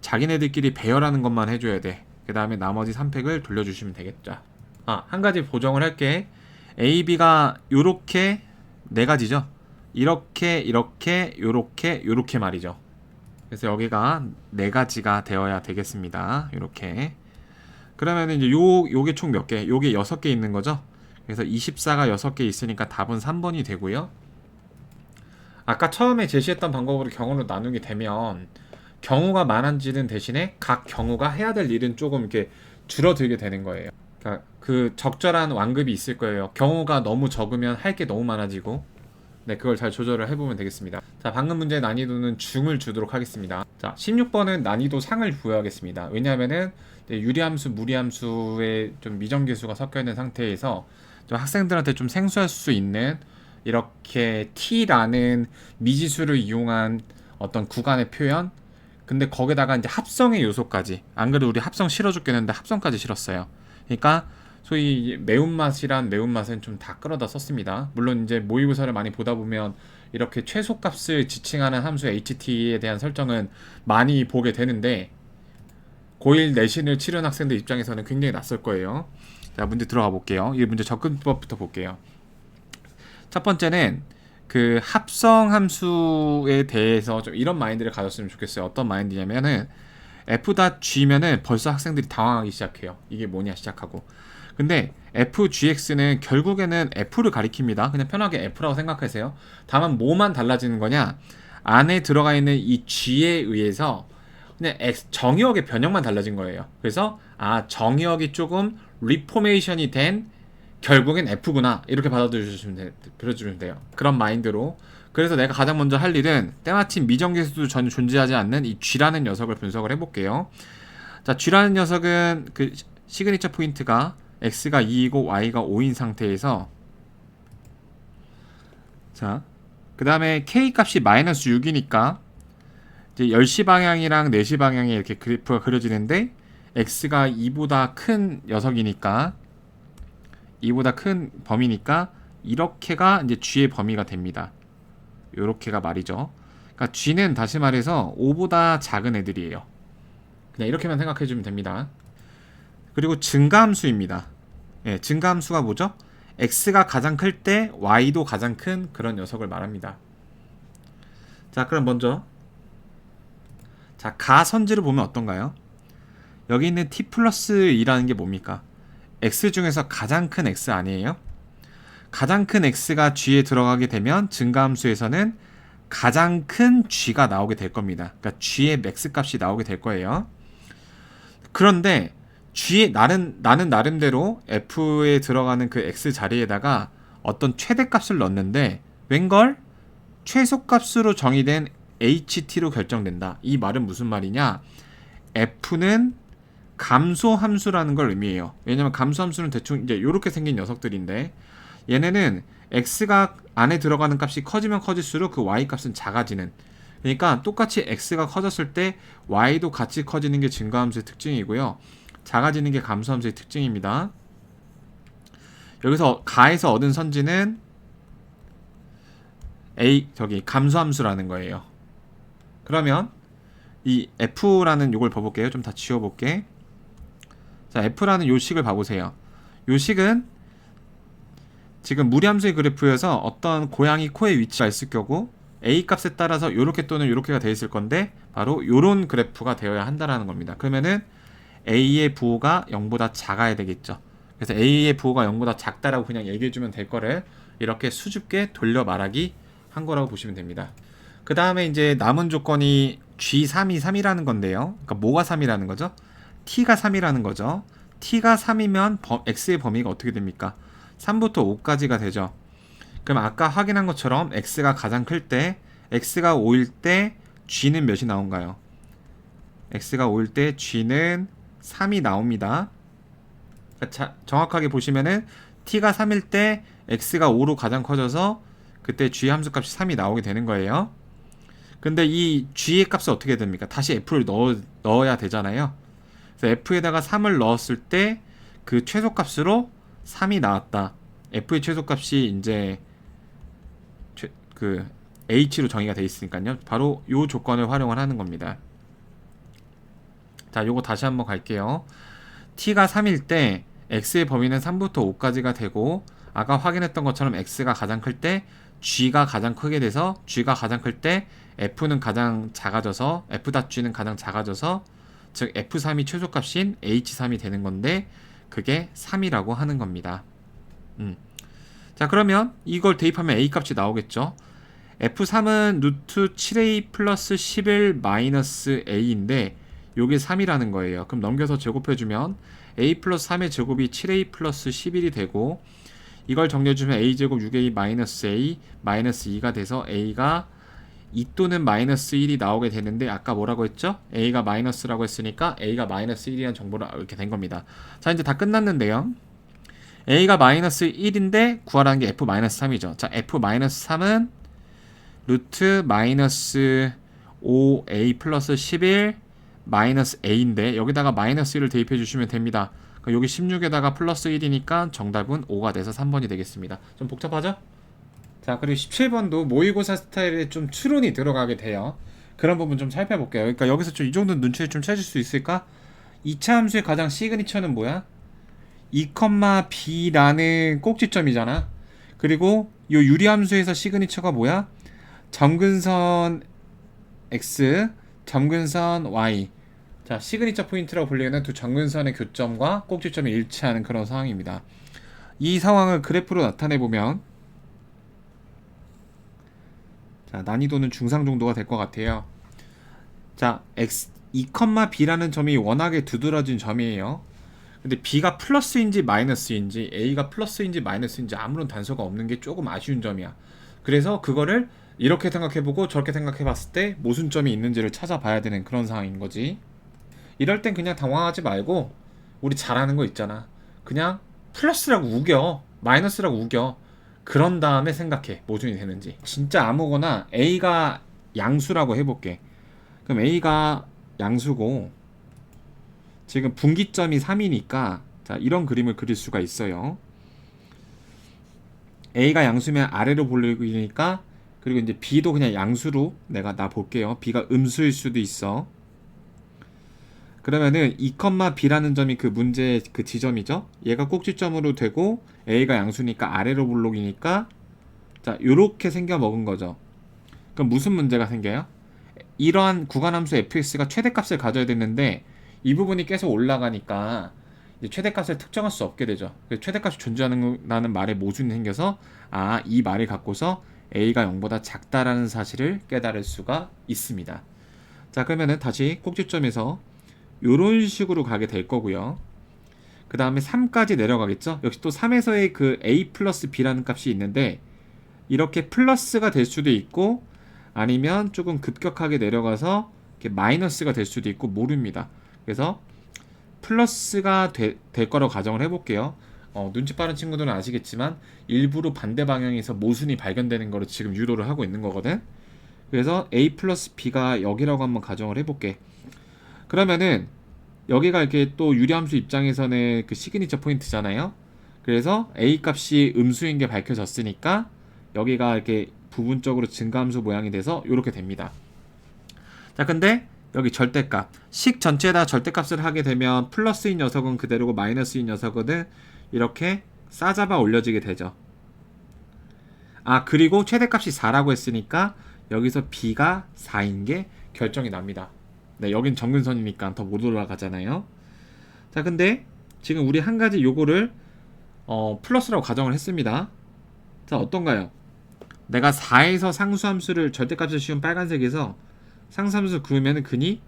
자기네들끼리 배열하는 것만 해줘야 돼. 그 다음에 나머지 3팩을 돌려주시면 되겠죠. 한 가지 보정을 할게. A, B가 요렇게 4가지죠. 이렇게 요렇게 말이죠. 그래서 여기가 4가지가 되어야 되겠습니다. 요렇게. 그러면 이제 요게 총 몇 개? 요게 6개 있는 거죠. 그래서 24가 6개 있으니까 답은 3번이 되고요. 아까 처음에 제시했던 방법으로 경우를 나누게 되면 경우가 많아지는 대신에 각 경우가 해야 될 일은 조금 이렇게 줄어들게 되는 거예요. 그러니까 그 적절한 완급이 있을 거예요. 경우가 너무 적으면 할 게 너무 많아지고, 네, 그걸 잘 조절을 해보면 되겠습니다. 자, 방금 문제의 난이도는 중을 주도록 하겠습니다. 자, 16번은 난이도 상을 부여하겠습니다. 왜냐하면은 유리함수, 무리함수에 좀 미정계수가 섞여 있는 상태에서 좀 학생들한테 좀 생소할 수 있는 이렇게 t라는 미지수를 이용한 어떤 구간의 표현, 근데 거기다가 이제 합성의 요소까지, 안 그래도 우리 합성 싫어 죽겠는데 합성까지 싫었어요. 그러니까 소위 매운맛이란 매운맛은 좀 다 끌어다 썼습니다. 물론 이제 모의고사를 많이 보다 보면 이렇게 최소값을 지칭하는 함수 ht에 대한 설정은 많이 보게 되는데 고1 내신을 치른 학생들 입장에서는 굉장히 낯설 거예요. 자, 문제 들어가 볼게요. 이 문제 접근법부터 볼게요. 첫 번째는 그 합성 함수에 대해서 좀 이런 마인드를 가졌으면 좋겠어요. 어떤 마인드냐면은 f.g면은 벌써 학생들이 당황하기 시작해요. 이게 뭐냐 시작하고. 근데 fgx는 결국에는 f를 가리킵니다. 그냥 편하게 f라고 생각하세요. 다만 뭐만 달라지는 거냐? 안에 들어가 있는 이 g에 의해서 그냥 정의역의 변형만 달라진 거예요. 그래서 정의역이 조금 리포메이션이 된 결국엔 F구나 이렇게 받아들여주시면 돼요. 그런 마인드로. 그래서 내가 가장 먼저 할 일은 때마침 미정계수도 전혀 존재하지 않는 이 G라는 녀석을 분석을 해볼게요. 자, G라는 녀석은 그 시그니처 포인트가 X가 2이고 Y가 5인 상태에서, 자, 그 다음에 K 값이 마이너스 6이니까 이제 10시 방향이랑 4시 방향에 이렇게 그래프가 그려지는데 X가 2보다 큰 녀석이니까 2보다 큰 범위니까 이렇게가 이제 G의 범위가 됩니다. 요렇게가 말이죠. 그러니까 G는 다시 말해서 5보다 작은 애들이에요. 그냥 이렇게만 생각해 주면 됩니다. 그리고 증가함수입니다. 예, 증가함수가 뭐죠? X가 가장 클 때 Y도 가장 큰 그런 녀석을 말합니다. 자, 그럼 먼저 자, 가선지를 보면 어떤가요? 여기 있는 t 플러스 2라는 게 뭡니까? x 중에서 가장 큰 x 아니에요? 가장 큰 x가 g에 들어가게 되면 증가함수에서는 가장 큰 g가 나오게 될 겁니다. 그러니까 g의 맥스 값이 나오게 될 거예요. 그런데 나는 나름대로 f에 들어가는 그 x 자리에다가 어떤 최대값을 넣었는데 웬걸? 최소값으로 정의된 ht로 결정된다. 이 말은 무슨 말이냐? f는 감소함수라는 걸 의미해요. 왜냐면 감소함수는 대충 이제 이렇게 생긴 녀석들인데 얘네는 x가 안에 들어가는 값이 커지면 커질수록 그 y 값은 작아지는, 그러니까 똑같이 x가 커졌을 때 y도 같이 커지는 게 증가함수의 특징이고요. 작아지는 게 감소함수의 특징입니다. 여기서 가에서 얻은 선지는 감소함수라는 거예요. 그러면 이 f라는 요걸 봐볼게요. 좀 다 지워볼게. 자, f라는 요 식을 봐보세요. 요 식은 지금 무리함수의 그래프여서 어떤 고양이 코의 위치가 있을 거고 a 값에 따라서 요렇게 또는 요렇게가 되어 있을 건데 바로 요런 그래프가 되어야 한다라는 겁니다. 그러면은 a의 부호가 0보다 작아야 되겠죠. 그래서 a의 부호가 0보다 작다라고 그냥 얘기해주면 될 거를 이렇게 수줍게 돌려 말하기 한 거라고 보시면 됩니다. 그 다음에 이제 남은 조건이 G3이 3이라는 건데요. 그러니까 뭐가 3이라는 거죠? T가 3이라는 거죠. T가 3이면 X의 범위가 어떻게 됩니까? 3부터 5까지가 되죠. 그럼 아까 확인한 것처럼 X가 가장 클 때, X가 5일 때 G는 몇이 나온가요? X가 5일 때 G는 3이 나옵니다. 그러니까 정확하게 보시면은 T가 3일 때 X가 5로 가장 커져서 그때 G 함수값이 3이 나오게 되는 거예요. 근데 이 G의 값을 어떻게 됩니까? 다시 F를 넣어야 되잖아요. 그래서 F에다가 3을 넣었을 때 그 최소값으로 3이 나왔다. F의 최소값이 이제 그 H로 정의가 되어 있으니까요. 바로 이 조건을 활용을 하는 겁니다. 자, 요거 다시 한번 갈게요. T가 3일 때 X의 범위는 3부터 5까지가 되고 아까 확인했던 것처럼 X가 가장 클 때 G가 가장 크게 돼서 G가 가장 클 때 F는 가장 작아져서 F.G는 가장 작아져서 즉 F3이 최소값인 H3이 되는 건데 그게 3이라고 하는 겁니다. 자, 그러면 이걸 대입하면 A 값이 나오겠죠. F3은 루트 7A 플러스 11 마이너스 A인데 요게 3이라는 거예요. 그럼 넘겨서 제곱해주면 A 플러스 3의 제곱이 7A 플러스 11이 되고 이걸 정리해주면 a제곱 6a 마이너스 a 마이너스 2가 돼서 a가 2 또는 마이너스 1이 나오게 되는데 아까 뭐라고 했죠? a가 마이너스라고 했으니까 a가 마이너스 1이라는 정보를 이렇게 된 겁니다. 자, 이제 다 끝났는데요. a가 마이너스 1인데 구하라는 게 f 마이너스 3이죠. 자, f 마이너스 3은 루트 마이너스 5a 플러스 11 마이너스 a인데 여기다가 마이너스 1을 대입해 주시면 됩니다. 여기 16에다가 플러스 1이니까 정답은 5가 돼서 3번이 되겠습니다. 좀 복잡하죠? 자, 그리고 17번도 모의고사 스타일에 좀 추론이 들어가게 돼요. 그런 부분 좀 살펴볼게요. 그러니까 여기서 좀 이 정도 눈치를 좀 채줄 수 있을까? 2차 함수의 가장 시그니처는 뭐야? 2,b라는 꼭지점이잖아. 그리고 이 유리함수에서 시그니처가 뭐야? 점근선 x, 점근선 y. 자, 시그니처 포인트라고 불리는 두 점근선의 교점과 꼭지점이 일치하는 그런 상황입니다. 이 상황을 그래프로 나타내 보면, 자, 난이도는 중상 정도가 될 것 같아요. 자, x 2,b라는 점이 워낙에 두드러진 점이에요. 근데 b가 플러스인지 마이너스인지 a가 플러스인지 마이너스인지 아무런 단서가 없는 게 조금 아쉬운 점이야. 그래서 그거를 이렇게 생각해보고 저렇게 생각해봤을 때 모순점이 있는지를 찾아봐야 되는 그런 상황인 거지. 이럴 땐 그냥 당황하지 말고 우리 잘하는 거 있잖아. 그냥 플러스라고 우겨, 마이너스라고 우겨. 그런 다음에 생각해 모순이 되는지. 진짜 아무거나 a가 양수라고 해볼게. 그럼 a가 양수고 지금 분기점이 3이니까 자, 이런 그림을 그릴 수가 있어요. a가 양수면 아래로 볼리니까, 그리고 이제 b도 그냥 양수로 나 볼게요. b가 음수일 수도 있어. 그러면은 2,b라는 점이 그 문제의 그 지점이죠. 얘가 꼭지점으로 되고 a가 양수니까 아래로 볼록이니까 자, 요렇게 생겨 먹은 거죠. 그럼 무슨 문제가 생겨요? 이러한 구간함수 fx가 최대값을 가져야 되는데 이 부분이 계속 올라가니까 이제 최대값을 특정할 수 없게 되죠. 최대값이 존재하는 말에 모순이 생겨서 이 말을 갖고서 a가 0보다 작다라는 사실을 깨달을 수가 있습니다. 자, 그러면은 다시 꼭지점에서 요런 식으로 가게 될 거고요. 그 다음에 3까지 내려가겠죠. 역시 또 3에서의 그 a 플러스 b라는 값이 있는데 이렇게 플러스가 될 수도 있고 아니면 조금 급격하게 내려가서 이렇게 마이너스가 될 수도 있고 모릅니다. 그래서 플러스가 될 거라고 가정을 해볼게요. 눈치 빠른 친구들은 아시겠지만 일부러 반대 방향에서 모순이 발견되는 거를 지금 유도를 하고 있는 거거든. 그래서 a 플러스 b가 여기라고 한번 가정을 해볼게. 그러면은 여기가 이렇게 또 유리함수 입장에서는 그 시그니처 포인트잖아요. 그래서 a 값이 음수인 게 밝혀졌으니까 여기가 이렇게 부분적으로 증가함수 모양이 돼서 이렇게 됩니다. 자, 근데 여기 절대값, 식 전체에다 절대값을 하게 되면 플러스인 녀석은 그대로고 마이너스인 녀석은 이렇게 싸잡아 올려지게 되죠. 그리고 최대값이 4라고 했으니까 여기서 b가 4인 게 결정이 납니다. 네, 여긴 점근선이니까 더 못 올라가잖아요. 자, 근데 지금 우리 한 가지 요거를 플러스라고 가정을 했습니다. 자, 어떤가요? 내가 4에서 상수함수를 절대값을 씌운 빨간색에서 상수함수 그으면 근이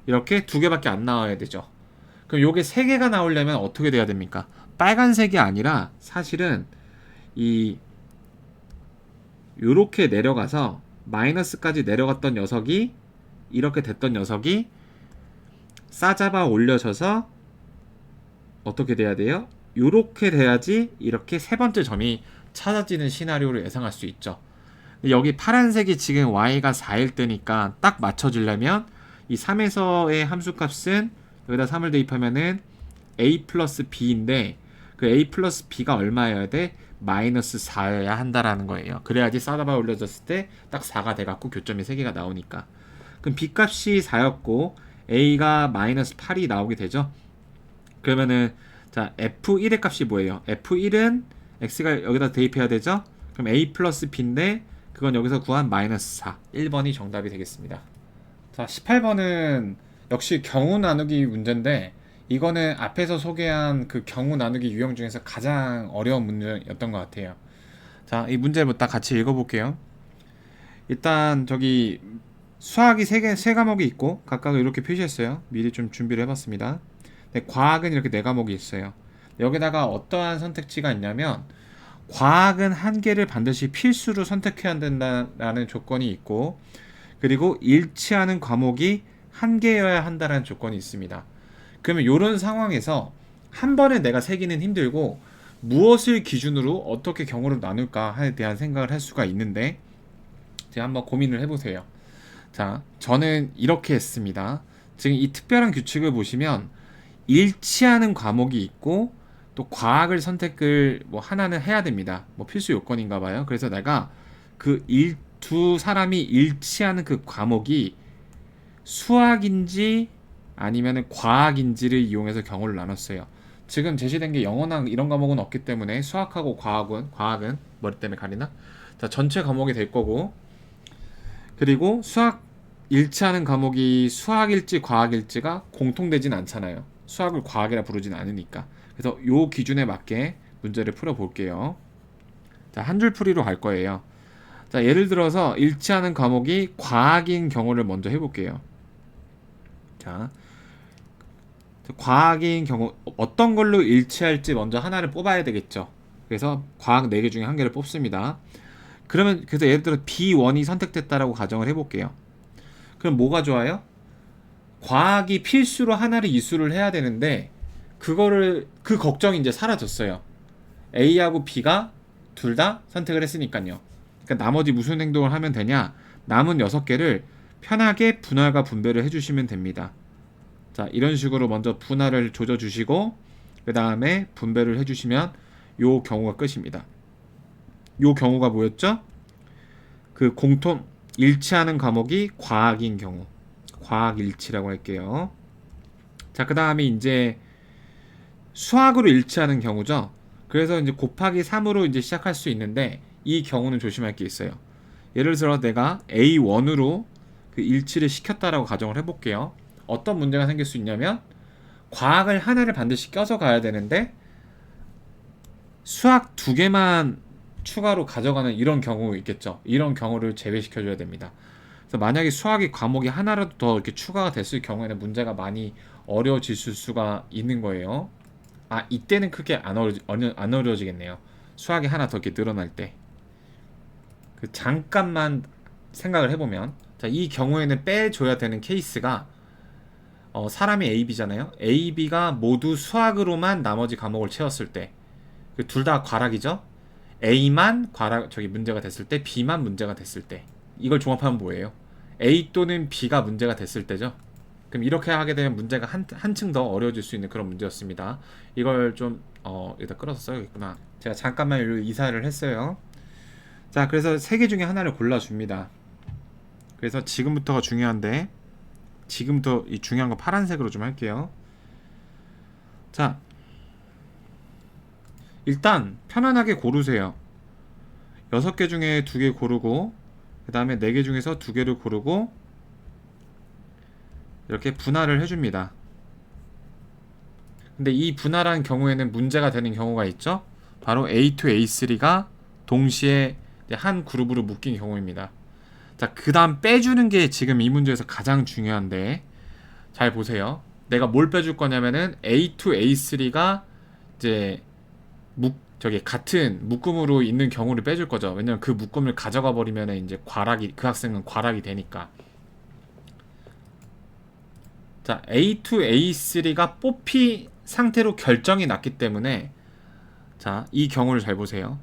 이렇게 두 개밖에 안 나와야 되죠. 그럼 요게 세 개가 나오려면 어떻게 돼야 됩니까? 빨간색이 아니라 사실은 요렇게 내려가서 마이너스까지 내려갔던 녀석이 이렇게 됐던 녀석이 싸잡아 올려져서 어떻게 돼야 돼요? 요렇게 돼야지 이렇게 세 번째 점이 찾아지는 시나리오를 예상할 수 있죠. 여기 파란색이 지금 y가 4일 때니까 딱 맞춰지려면 이 3에서의 함수값은 여기다 3을 대입하면은 a 플러스 b인데 그 a 플러스 b가 얼마여야 돼? 마이너스 4여야 한다라는 거예요. 그래야지 싸잡아 올려졌을 때 딱 4가 돼갖고 교점이 3개가 나오니까. 그럼 b 값이 4였고 a가 마이너스 8이 나오게 되죠. 그러면은 자, f1의 값이 뭐예요? f1은 x가 여기다 대입해야 되죠. 그럼 a 플러스 b인데 그건 여기서 구한 마이너스 4, 1번이 정답이 되겠습니다. 자, 18번은 역시 경우 나누기 문제인데 이거는 앞에서 소개한 그 경우 나누기 유형 중에서 가장 어려운 문제였던 것 같아요. 자, 이 문제를 딱 같이 읽어볼게요. 일단 저기 수학이 세 과목이 있고 각각 이렇게 표시했어요. 미리 좀 준비를 해봤습니다. 네, 과학은 이렇게 4과목이 있어요. 여기다가 어떠한 선택지가 있냐면 과학은 한 개를 반드시 필수로 선택해야 된다라는 조건이 있고, 그리고 일치하는 과목이 한 개여야 한다는 조건이 있습니다. 그러면 이런 상황에서 한 번에 내가 세기는 힘들고 무엇을 기준으로 어떻게 경우를 나눌까에 대한 생각을 할 수가 있는데, 제가 한번 고민을 해보세요. 자, 저는 이렇게 했습니다. 지금 이 특별한 규칙을 보시면 일치하는 과목이 있고 또 과학을 선택을 뭐 하나는 해야 됩니다. 뭐 필수 요건인가 봐요. 그래서 내가 두 사람이 일치하는 그 과목이 수학인지 아니면 과학인지를 이용해서 경우를 나눴어요. 지금 제시된 게 영어나 이런 과목은 없기 때문에 수학하고 과학은 머리 때문에 가리나? 자, 전체 과목이 될 거고, 그리고 수학 일치하는 과목이 수학일지 과학일지가 공통되진 않잖아요. 수학을 과학이라 부르진 않으니까. 그래서 요 기준에 맞게 문제를 풀어 볼게요. 자, 한 줄 풀이로 갈 거예요. 자, 예를 들어서 일치하는 과목이 과학인 경우를 먼저 해볼게요. 자, 과학인 경우 어떤 걸로 일치할지 먼저 하나를 뽑아야 되겠죠. 그래서 과학 4개 중에 한 개를 뽑습니다. 그래서 예를 들어 B1이 선택됐다라고 가정을 해볼게요. 그럼 뭐가 좋아요? 과학이 필수로 하나를 이수를 해야 되는데 그 걱정이 이제 사라졌어요. A하고 B가 둘 다 선택을 했으니까요. 그러니까 나머지 무슨 행동을 하면 되냐? 남은 6개를 편하게 분할과 분배를 해주시면 됩니다. 자, 이런 식으로 먼저 분할을 조져주시고 그 다음에 분배를 해주시면 요 경우가 끝입니다. 요 경우가 뭐였죠? 그 공통 일치하는 과목이 과학인 경우, 과학 일치라고 할게요. 자, 그 다음에 이제 수학으로 일치하는 경우죠. 그래서 이제 곱하기 3으로 이제 시작할 수 있는데 이 경우는 조심할 게 있어요. 예를 들어 내가 A1으로 그 일치를 시켰다라고 가정을 해볼게요. 어떤 문제가 생길 수 있냐면 과학을 하나를 반드시 껴서 가야 되는데 수학 2개만 추가로 가져가는 이런 경우 있겠죠. 이런 경우를 제외시켜줘야 됩니다. 그래서 만약에 수학이 과목이 하나라도 더 이렇게 추가가 됐을 경우에는 문제가 많이 어려워질 수가 있는 거예요. 아, 이때는 크게 안 어려워지겠네요. 수학이 하나 더 이렇게 늘어날 때. 잠깐만 생각을 해보면, 자, 이 경우에는 빼줘야 되는 케이스가 사람이 A, B잖아요. A, B가 모두 수학으로만 나머지 과목을 채웠을 때, 둘 다 과락이죠. A만 문제가 됐을 때, B만 문제가 됐을 때, 이걸 종합하면 뭐예요? A 또는 B가 문제가 됐을 때죠. 그럼 이렇게 하게 되면 문제가 한층 더 어려워질 수 있는 그런 문제였습니다. 이걸 좀 여기다 끌어서 써야겠구나. 제가 잠깐만 이사를 했어요. 자, 그래서 3개 중에 하나를 골라줍니다. 그래서 지금부터가 중요한데, 지금부터 이 중요한 거 파란색으로 좀 할게요. 자, 일단 편안하게 고르세요. 6개 중에 2개 고르고 그 다음에 4개 중에서 2개를 고르고 이렇게 분할을 해줍니다. 근데 이 분할한 경우에는 문제가 되는 경우가 있죠. 바로 A2, A3가 동시에 한 그룹으로 묶인 경우입니다. 자, 그 다음 빼주는 게 지금 이 문제에서 가장 중요한데, 잘 보세요. 내가 뭘 빼줄 거냐면은 A2, A3가 이제 같은 묶음으로 있는 경우를 빼줄 거죠. 왜냐면 그 묶음을 가져가 버리면 이제 그 학생은 과락이 되니까. 자, A2, A3가 뽑히 상태로 결정이 났기 때문에, 자, 이 경우를 잘 보세요.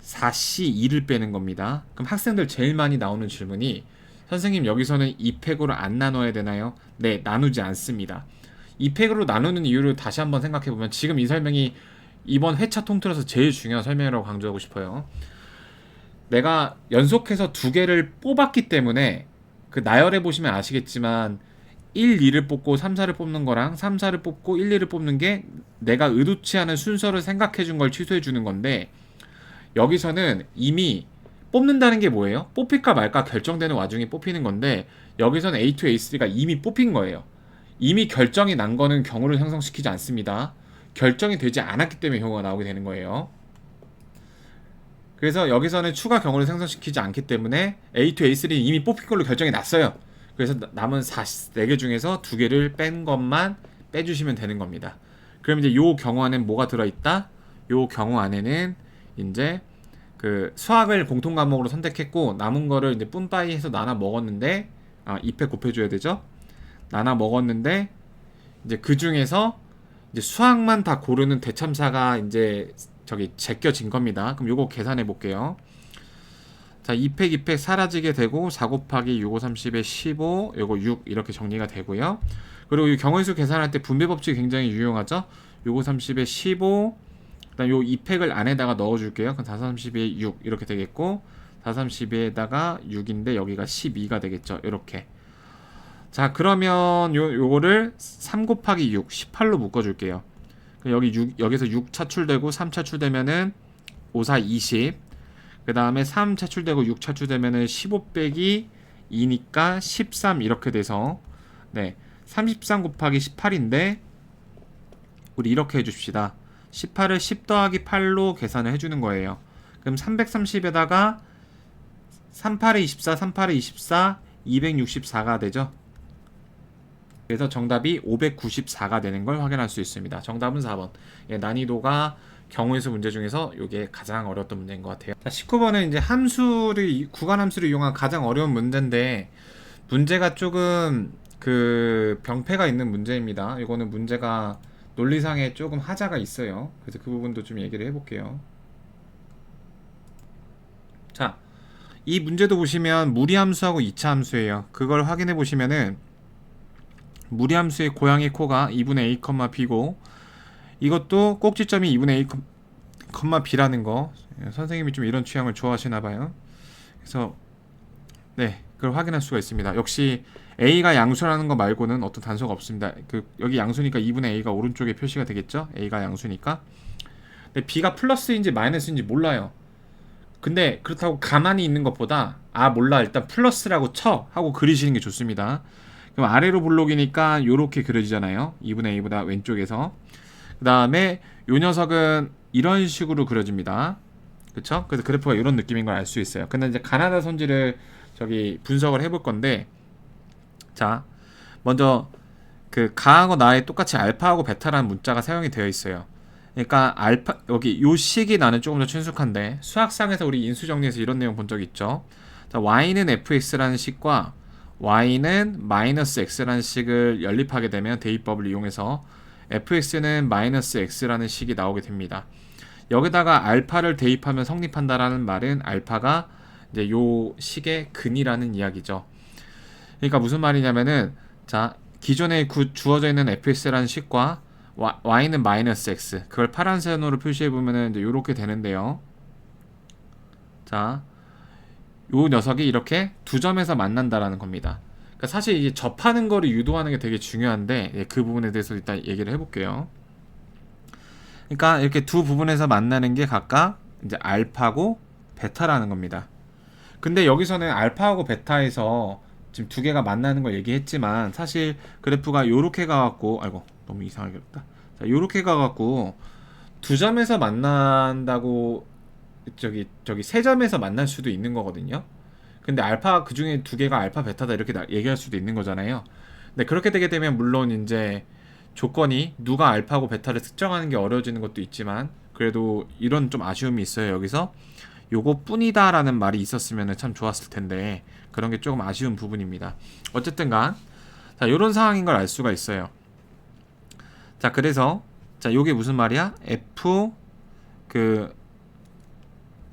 4C 2를 빼는 겁니다. 그럼 학생들 제일 많이 나오는 질문이, 선생님 여기서는 2팩으로 안 나눠야 되나요? 네, 나누지 않습니다. 2팩으로 나누는 이유를 다시 한번 생각해보면, 지금 이 설명이 이번 회차 통틀어서 제일 중요한 설명이라고 강조하고 싶어요. 내가 연속해서 2개를 뽑았기 때문에, 그 나열해 보시면 아시겠지만 1, 2를 뽑고 3, 4를 뽑는 거랑 3, 4를 뽑고 1, 2를 뽑는 게 내가 의도치 않은 순서를 생각해 준 걸 취소해 주는 건데, 여기서는 이미 뽑는다는 게 뭐예요? 뽑힐까 말까 결정되는 와중에 뽑히는 건데, 여기서는 A2, A3가 이미 뽑힌 거예요. 이미 결정이 난 거는 경우를 형성시키지 않습니다. 결정이 되지 않았기 때문에 경우가 나오게 되는 거예요. 그래서 여기서는 추가 경우를 생성시키지 않기 때문에 A2, A3는 이미 뽑힌 걸로 결정이 났어요. 그래서 남은 4개 중에서 2개를 뺀 것만 빼주시면 되는 겁니다. 그럼 이제 요 경우 안에는 뭐가 들어있다? 요 경우 안에는 이제 그 수학을 공통 과목으로 선택했고 남은 거를 이제 뿜빠이 해서 나눠 먹었는데 2패 곱해줘야 되죠. 나눠 먹었는데 이제 그 중에서 이제 수학만 다 고르는 대참사가 이제 저기 제껴진 겁니다. 그럼 요거 계산해 볼게요. 자, 2팩 2팩 사라지게 되고 4 곱하기 6, 5, 30에 15 요거 6 이렇게 정리가 되고요. 그리고 이 경우의 수 계산할 때 분배 법칙이 굉장히 유용하죠. 6, 5, 30에 15 그다음 요 2팩을 안에다가 넣어 줄게요. 그럼 4, 30에 6 이렇게 되겠고 4, 30에다가 6인데 여기가 12가 되겠죠. 이렇게. 자, 그러면 요거를 3 곱하기 6 18로 묶어 줄게요. 여기서 6 차출되고 3 차출되면은 5, 4, 20. 그 다음에 3 차출되고 6 차출되면은 15 빼기 2니까 13 이렇게 돼서 33 곱하기 18인데 우리 이렇게 해줍시다. 18을 10 더하기 8로 계산을 해주는 거예요. 그럼 330에다가 38에 24, 38에 24, 264가 되죠. 그래서 정답이 594가 되는 걸 확인할 수 있습니다. 정답은 4번. 난이도가 경우의 수 문제 중에서 이게 가장 어려웠던 문제인 것 같아요. 자, 19번은 이제 구간 함수를 이용한 가장 어려운 문제인데 문제가 조금 그 병폐가 있는 문제입니다. 이거는 문제가 논리상에 조금 하자가 있어요. 그래서 그 부분도 좀 얘기를 해볼게요. 자, 이 문제도 보시면 무리함수하고 이차함수예요. 그걸 확인해 보시면은 무리함수의 고양이 코가 2분의 a, b고 이것도 꼭지점이 2분의 a, b라는 거 선생님이 좀 이런 취향을 좋아하시나 봐요. 그래서 그걸 확인할 수가 있습니다. 역시 a가 양수라는 거 말고는 어떤 단서가 없습니다. 여기 양수니까 2분의 a가 오른쪽에 표시가 되겠죠. a가 양수니까. 근데 b가 플러스인지 마이너스인지 몰라요. 근데 그렇다고 가만히 있는 것보다 몰라 일단 플러스라고 쳐 하고 그리시는 게 좋습니다. 그럼 아래로 블록이니까 요렇게 그려지잖아요. 2분의 a보다 왼쪽에서. 그 다음에 요 녀석은 이런 식으로 그려집니다. 그쵸? 그래서 그래프가 이런 느낌인 걸 알 수 있어요. 근데 이제 가나다 선지를 저기 분석을 해볼 건데, 자, 먼저 그 가하고 나에 똑같이 알파하고 베타라는 문자가 사용이 되어 있어요. 그러니까 알파 여기 요 식이 나는 조금 더 친숙한데 수학상에서 우리 인수 정리해서 이런 내용 본 적 있죠. 자, y는 fx라는 식과 y는 마이너스 x라는 식을 연립하게 되면 대입법을 이용해서 fx는 마이너스 x라는 식이 나오게 됩니다. 여기다가 알파를 대입하면 성립한다라는 말은 알파가 이제 요 식의 근이라는 이야기죠. 그러니까 무슨 말이냐면은 자, 기존에 주어져 있는 fx라는 식과 y는 마이너스 x 그걸 파란색으로 표시해 보면은 이제 이렇게 되는데요. 자, 요 녀석이 이렇게 두 점에서 만난다라는 겁니다. 그러니까 사실 이게 접하는 거를 유도하는 게 되게 중요한데 그 부분에 대해서 일단 얘기를 해볼게요. 그러니까 이렇게 두 부분에서 만나는 게 각각 이제 알파고 베타라는 겁니다. 근데 여기서는 알파하고 베타에서 지금 두 개가 만나는 걸 얘기했지만 사실 그래프가 요렇게 가갖고 너무 이상하게 그렸다. 자, 요렇게 가갖고 두 점에서 만난다고 저기 세 점에서 만날 수도 있는 거거든요. 근데 알파 그 중에 두 개가 알파 베타다 이렇게 얘기할 수도 있는 거잖아요. 근데 그렇게 되게 되면 물론 이제 조건이 누가 알파고 베타를 특정하는 게 어려워지는 것도 있지만 그래도 이런 좀 아쉬움이 있어요. 여기서 요거 뿐이다 라는 말이 있었으면 참 좋았을 텐데 그런 게 조금 아쉬운 부분입니다. 어쨌든간 자, 요런 상황인 걸 알 수가 있어요. 자, 그래서 자, 요게 무슨 말이야? f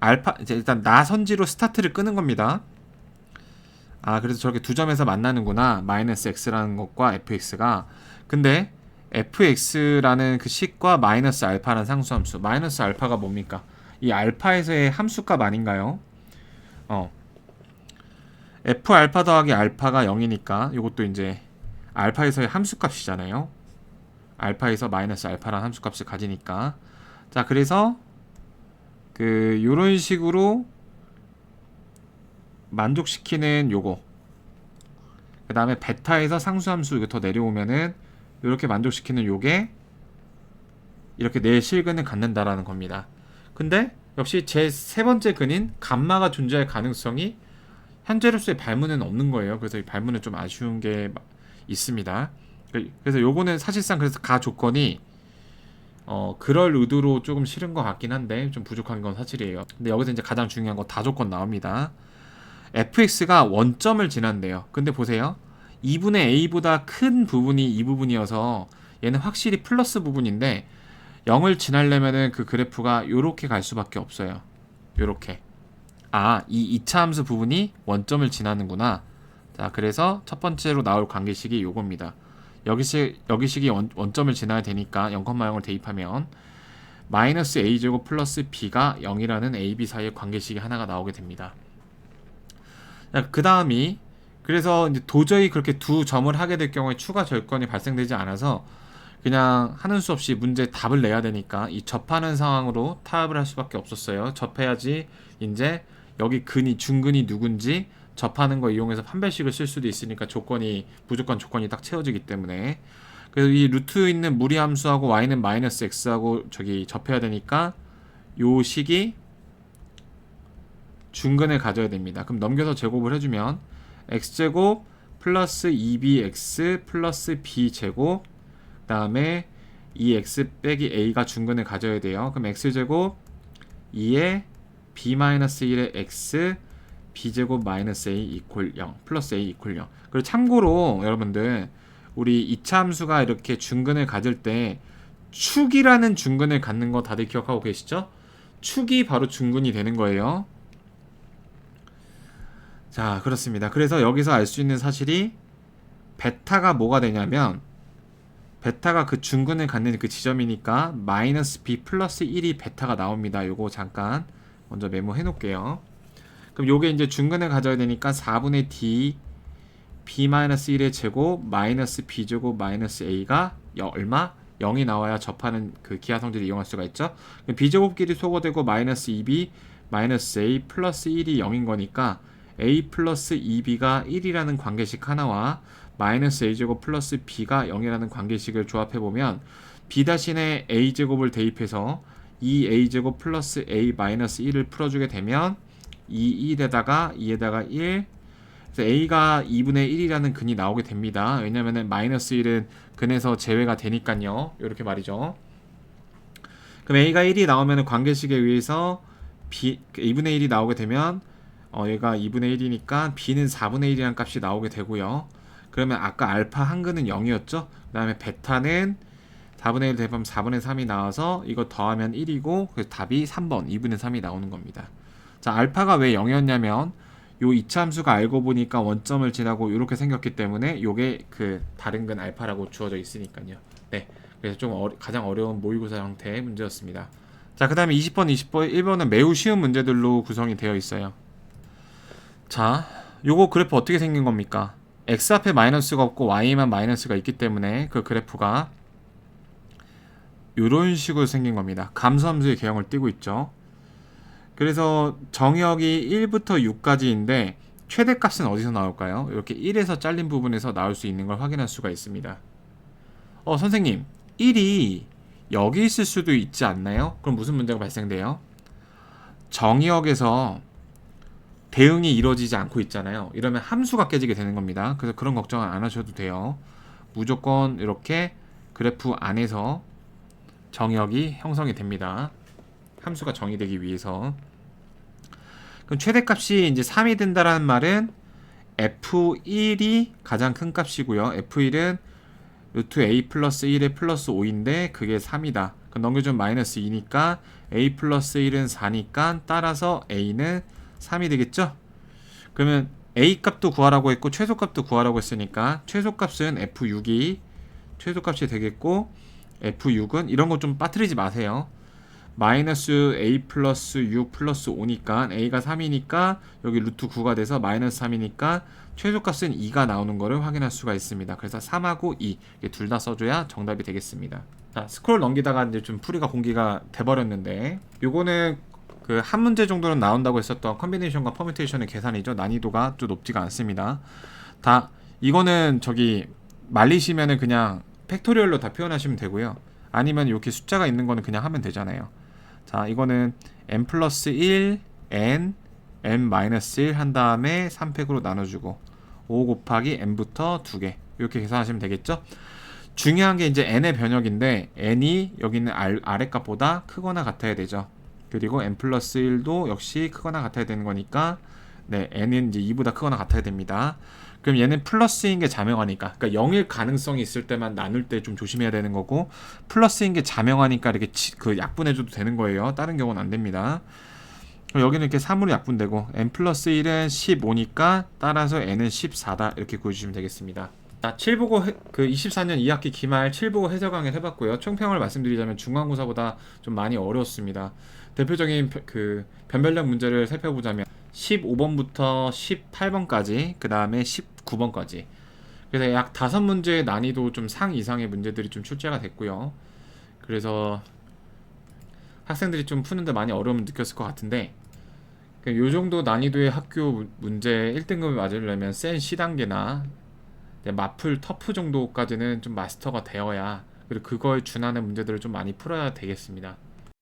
알파 이제 일단 나선지로 스타트를 끄는 겁니다. 그래서 저렇게 두 점에서 만나는구나. 마이너스 x라는 것과 fx가. 근데 fx라는 그 식과 마이너스 알파라는 상수함수. 마이너스 알파가 뭡니까? 이 알파에서의 함수값 아닌가요? f 알파 더하기 알파가 0이니까 이것도 이제 알파에서의 함수값이잖아요. 알파에서 마이너스 알파라는 함수값을 가지니까. 자, 그래서 요런 식으로 만족시키는 요거. 그 다음에 베타에서 상수함수 이거 더 내려오면은 이렇게 만족시키는 요게 이렇게 내 실근을 갖는다라는 겁니다. 근데 역시 제 세 번째 근인 감마가 존재할 가능성이 현재로서의 발문은 없는 거예요. 그래서 이 발문은 좀 아쉬운 게 있습니다. 그래서 요거는 사실상 그래서 가 조건이 그럴 의도로 조금 실은 것 같긴 한데 좀 부족한 건 사실이에요. 근데 여기서 이제 가장 중요한 거 다조건 나옵니다. fx가 원점을 지난대요. 근데 보세요. 2분의 a보다 큰 부분이 이 부분이어서 얘는 확실히 플러스 부분인데 0을 지나려면은 그 그래프가 요렇게 갈 수밖에 없어요. 요렇게. 이 2차 함수 부분이 원점을 지나는구나. 자, 그래서 첫 번째로 나올 관계식이 요겁니다. 여기식이 원점을 지나야 되니까 0,0을 대입하면 마이너스 a제곱 플러스 b가 0이라는 a, b 사이의 관계식이 하나가 나오게 됩니다. 그 다음이 그래서 이제 도저히 그렇게 두 점을 하게 될 경우에 추가 절권이 발생되지 않아서 그냥 하는 수 없이 문제 답을 내야 되니까 이 접하는 상황으로 타협을 할 수밖에 없었어요. 접해야지 이제 여기 중근이 누군지 접하는 거 이용해서 판별식을 쓸 수도 있으니까 무조건 조건이 딱 채워지기 때문에 그래서 이 루트 있는 무리함수하고 y는 마이너스 x하고 저기 접해야 되니까 요 식이 중근을 가져야 됩니다. 그럼 넘겨서 제곱을 해주면 x제곱 플러스 2bx 플러스 b제곱 그 다음에 2x 빼기 a가 중근을 가져야 돼요. 그럼 x제곱 2에 b-1의 x b제곱 마이너스 a 이퀄 0 플러스 a 이퀄 0. 그리고 참고로 여러분들 우리 이차 함수가 이렇게 중근을 가질 때 축이라는 중근을 갖는 거 다들 기억하고 계시죠? 축이 바로 중근이 되는 거예요. 자, 그렇습니다. 그래서 여기서 알 수 있는 사실이 베타가 뭐가 되냐면 베타가 그 중근을 갖는 그 지점이니까 마이너스 b 플러스 1이 베타가 나옵니다. 요거 잠깐 먼저 메모해 놓을게요. 그럼 요게 이제 중근을 가져야 되니까 4분의 d b-1의 제곱 마이너스 b제곱 마이너스 a가 얼마? 0이 나와야 접하는 그 기하 성질을 이용할 수가 있죠. 그럼 b제곱끼리 소거되고 마이너스 2b 마이너스 a 플러스 1이 0인 거니까 a 플러스 2b가 1이라는 관계식 하나와 마이너스 a제곱 플러스 b가 0이라는 관계식을 조합해보면 b 대신에 a제곱을 대입해서 2a제곱 플러스 a 마이너스 1을 풀어주게 되면 2에다가 2에다가 1 그래서 a가 2분의 1이라는 근이 나오게 됩니다. 왜냐면은 마이너스 1은 근에서 제외가 되니까요. 이렇게 말이죠. 그럼 a가 1이 나오면 관계식에 의해서 2분의 1이 나오게 되면 얘가 2분의 1이니까 b는 4분의 1이라는 값이 나오게 되고요. 그러면 아까 알파 한근은 0이었죠. 그 다음에 베타는 4분의 1 대입하면 4분의 3이 나와서 이거 더하면 1이고 그래서 답이 3번 2분의 3이 나오는 겁니다. 자, 알파가 왜 0이었냐면 요 이차 함수가 알고 보니까 원점을 지나고 이렇게 생겼기 때문에 요게 그 다른 근 알파라고 주어져 있으니까요. 네, 그래서 좀 가장 어려운 모의고사 형태의 문제였습니다. 자, 그 다음에 20번, 21번은 매우 쉬운 문제들로 구성이 되어 있어요. 자, 요거 그래프 어떻게 생긴 겁니까? x 앞에 마이너스가 없고 y에만 마이너스가 있기 때문에 그 그래프가 이런 식으로 생긴 겁니다. 감소함수의 개형을 띠고 있죠. 그래서 정의역이 1부터 6까지인데 최대값은 어디서 나올까요? 이렇게 1에서 잘린 부분에서 나올 수 있는 걸 확인할 수가 있습니다. 선생님 1이 여기 있을 수도 있지 않나요? 그럼 무슨 문제가 발생돼요? 정의역에서 대응이 이루어지지 않고 있잖아요. 이러면 함수가 깨지게 되는 겁니다. 그래서 그런 걱정은 안 하셔도 돼요. 무조건 이렇게 그래프 안에서 정의역이 형성이 됩니다. 함수가 정의되기 위해서. 그럼 최대값이 이제 3이 된다라는 말은 F1이 가장 큰 값이고요. F1은 루트 A 플러스 1의 플러스 5인데 그게 3이다. 그럼 넘겨주면 마이너스 2니까 A 플러스 1은 4니까 따라서 A는 3이 되겠죠? 그러면 A 값도 구하라고 했고 최소값도 구하라고 했으니까 최소값은 F6이 최소값이 되겠고 F6은 이런 거 좀 빠뜨리지 마세요. 마이너스 A 플러스 6 플러스 5니까 A가 3이니까 여기 루트 9가 돼서 마이너스 3이니까 최소값은 2가 나오는 거를 확인할 수가 있습니다. 그래서 3하고 2 둘 다 써줘야 정답이 되겠습니다. 자, 스크롤 넘기다가 이제 좀 풀이가 공개가 돼버렸는데 요거는 그 한 문제 정도는 나온다고 했었던 컨비네이션과 퍼뮤테이션의 계산이죠. 난이도가 좀 높지가 않습니다. 이거는 저기 말리시면은 그냥 팩토리얼로 다 표현하시면 되고요. 아니면 이렇게 숫자가 있는 거는 그냥 하면 되잖아요. 자, 이거는 n 플러스 1 n 마이너스 1 한 다음에 3팩으로 나눠주고 5 곱하기 n부터 2개 이렇게 계산하시면 되겠죠. 중요한 게 이제 n의 변역인데 n이 여기 있는 아랫값보다 크거나 같아야 되죠. 그리고 n 플러스 1도 역시 크거나 같아야 되는 거니까 네, n은 이제 2보다 크거나 같아야 됩니다. 그럼 얘는 플러스인 게 자명하니까, 그러니까 0일 가능성이 있을 때만 나눌 때 좀 조심해야 되는 거고, 플러스인 게 자명하니까 이렇게 그 약분해줘도 되는 거예요. 다른 경우는 안 됩니다. 그럼 여기는 이렇게 3으로 약분되고 n 플러스 1은 15니까 따라서 n은 14다 이렇게 구해주시면 되겠습니다. 자, 7보고 그 24년 2학기 기말 7보고 해설 강의를 해봤고요. 총평을 말씀드리자면 중간고사보다 좀 많이 어려웠습니다. 대표적인 그 변별력 문제를 살펴보자면 15번부터 18번까지, 그 다음에 19번까지. 그래서 약 5문제의 난이도 좀 상 이상의 문제들이 좀 출제가 됐고요. 그래서 학생들이 좀 푸는데 많이 어려움을 느꼈을 것 같은데, 요 정도 난이도의 학교 문제 1등급을 맞으려면 센 C단계나 마플 터프 정도까지는 좀 마스터가 되어야, 그리고 그거에 준하는 문제들을 좀 많이 풀어야 되겠습니다.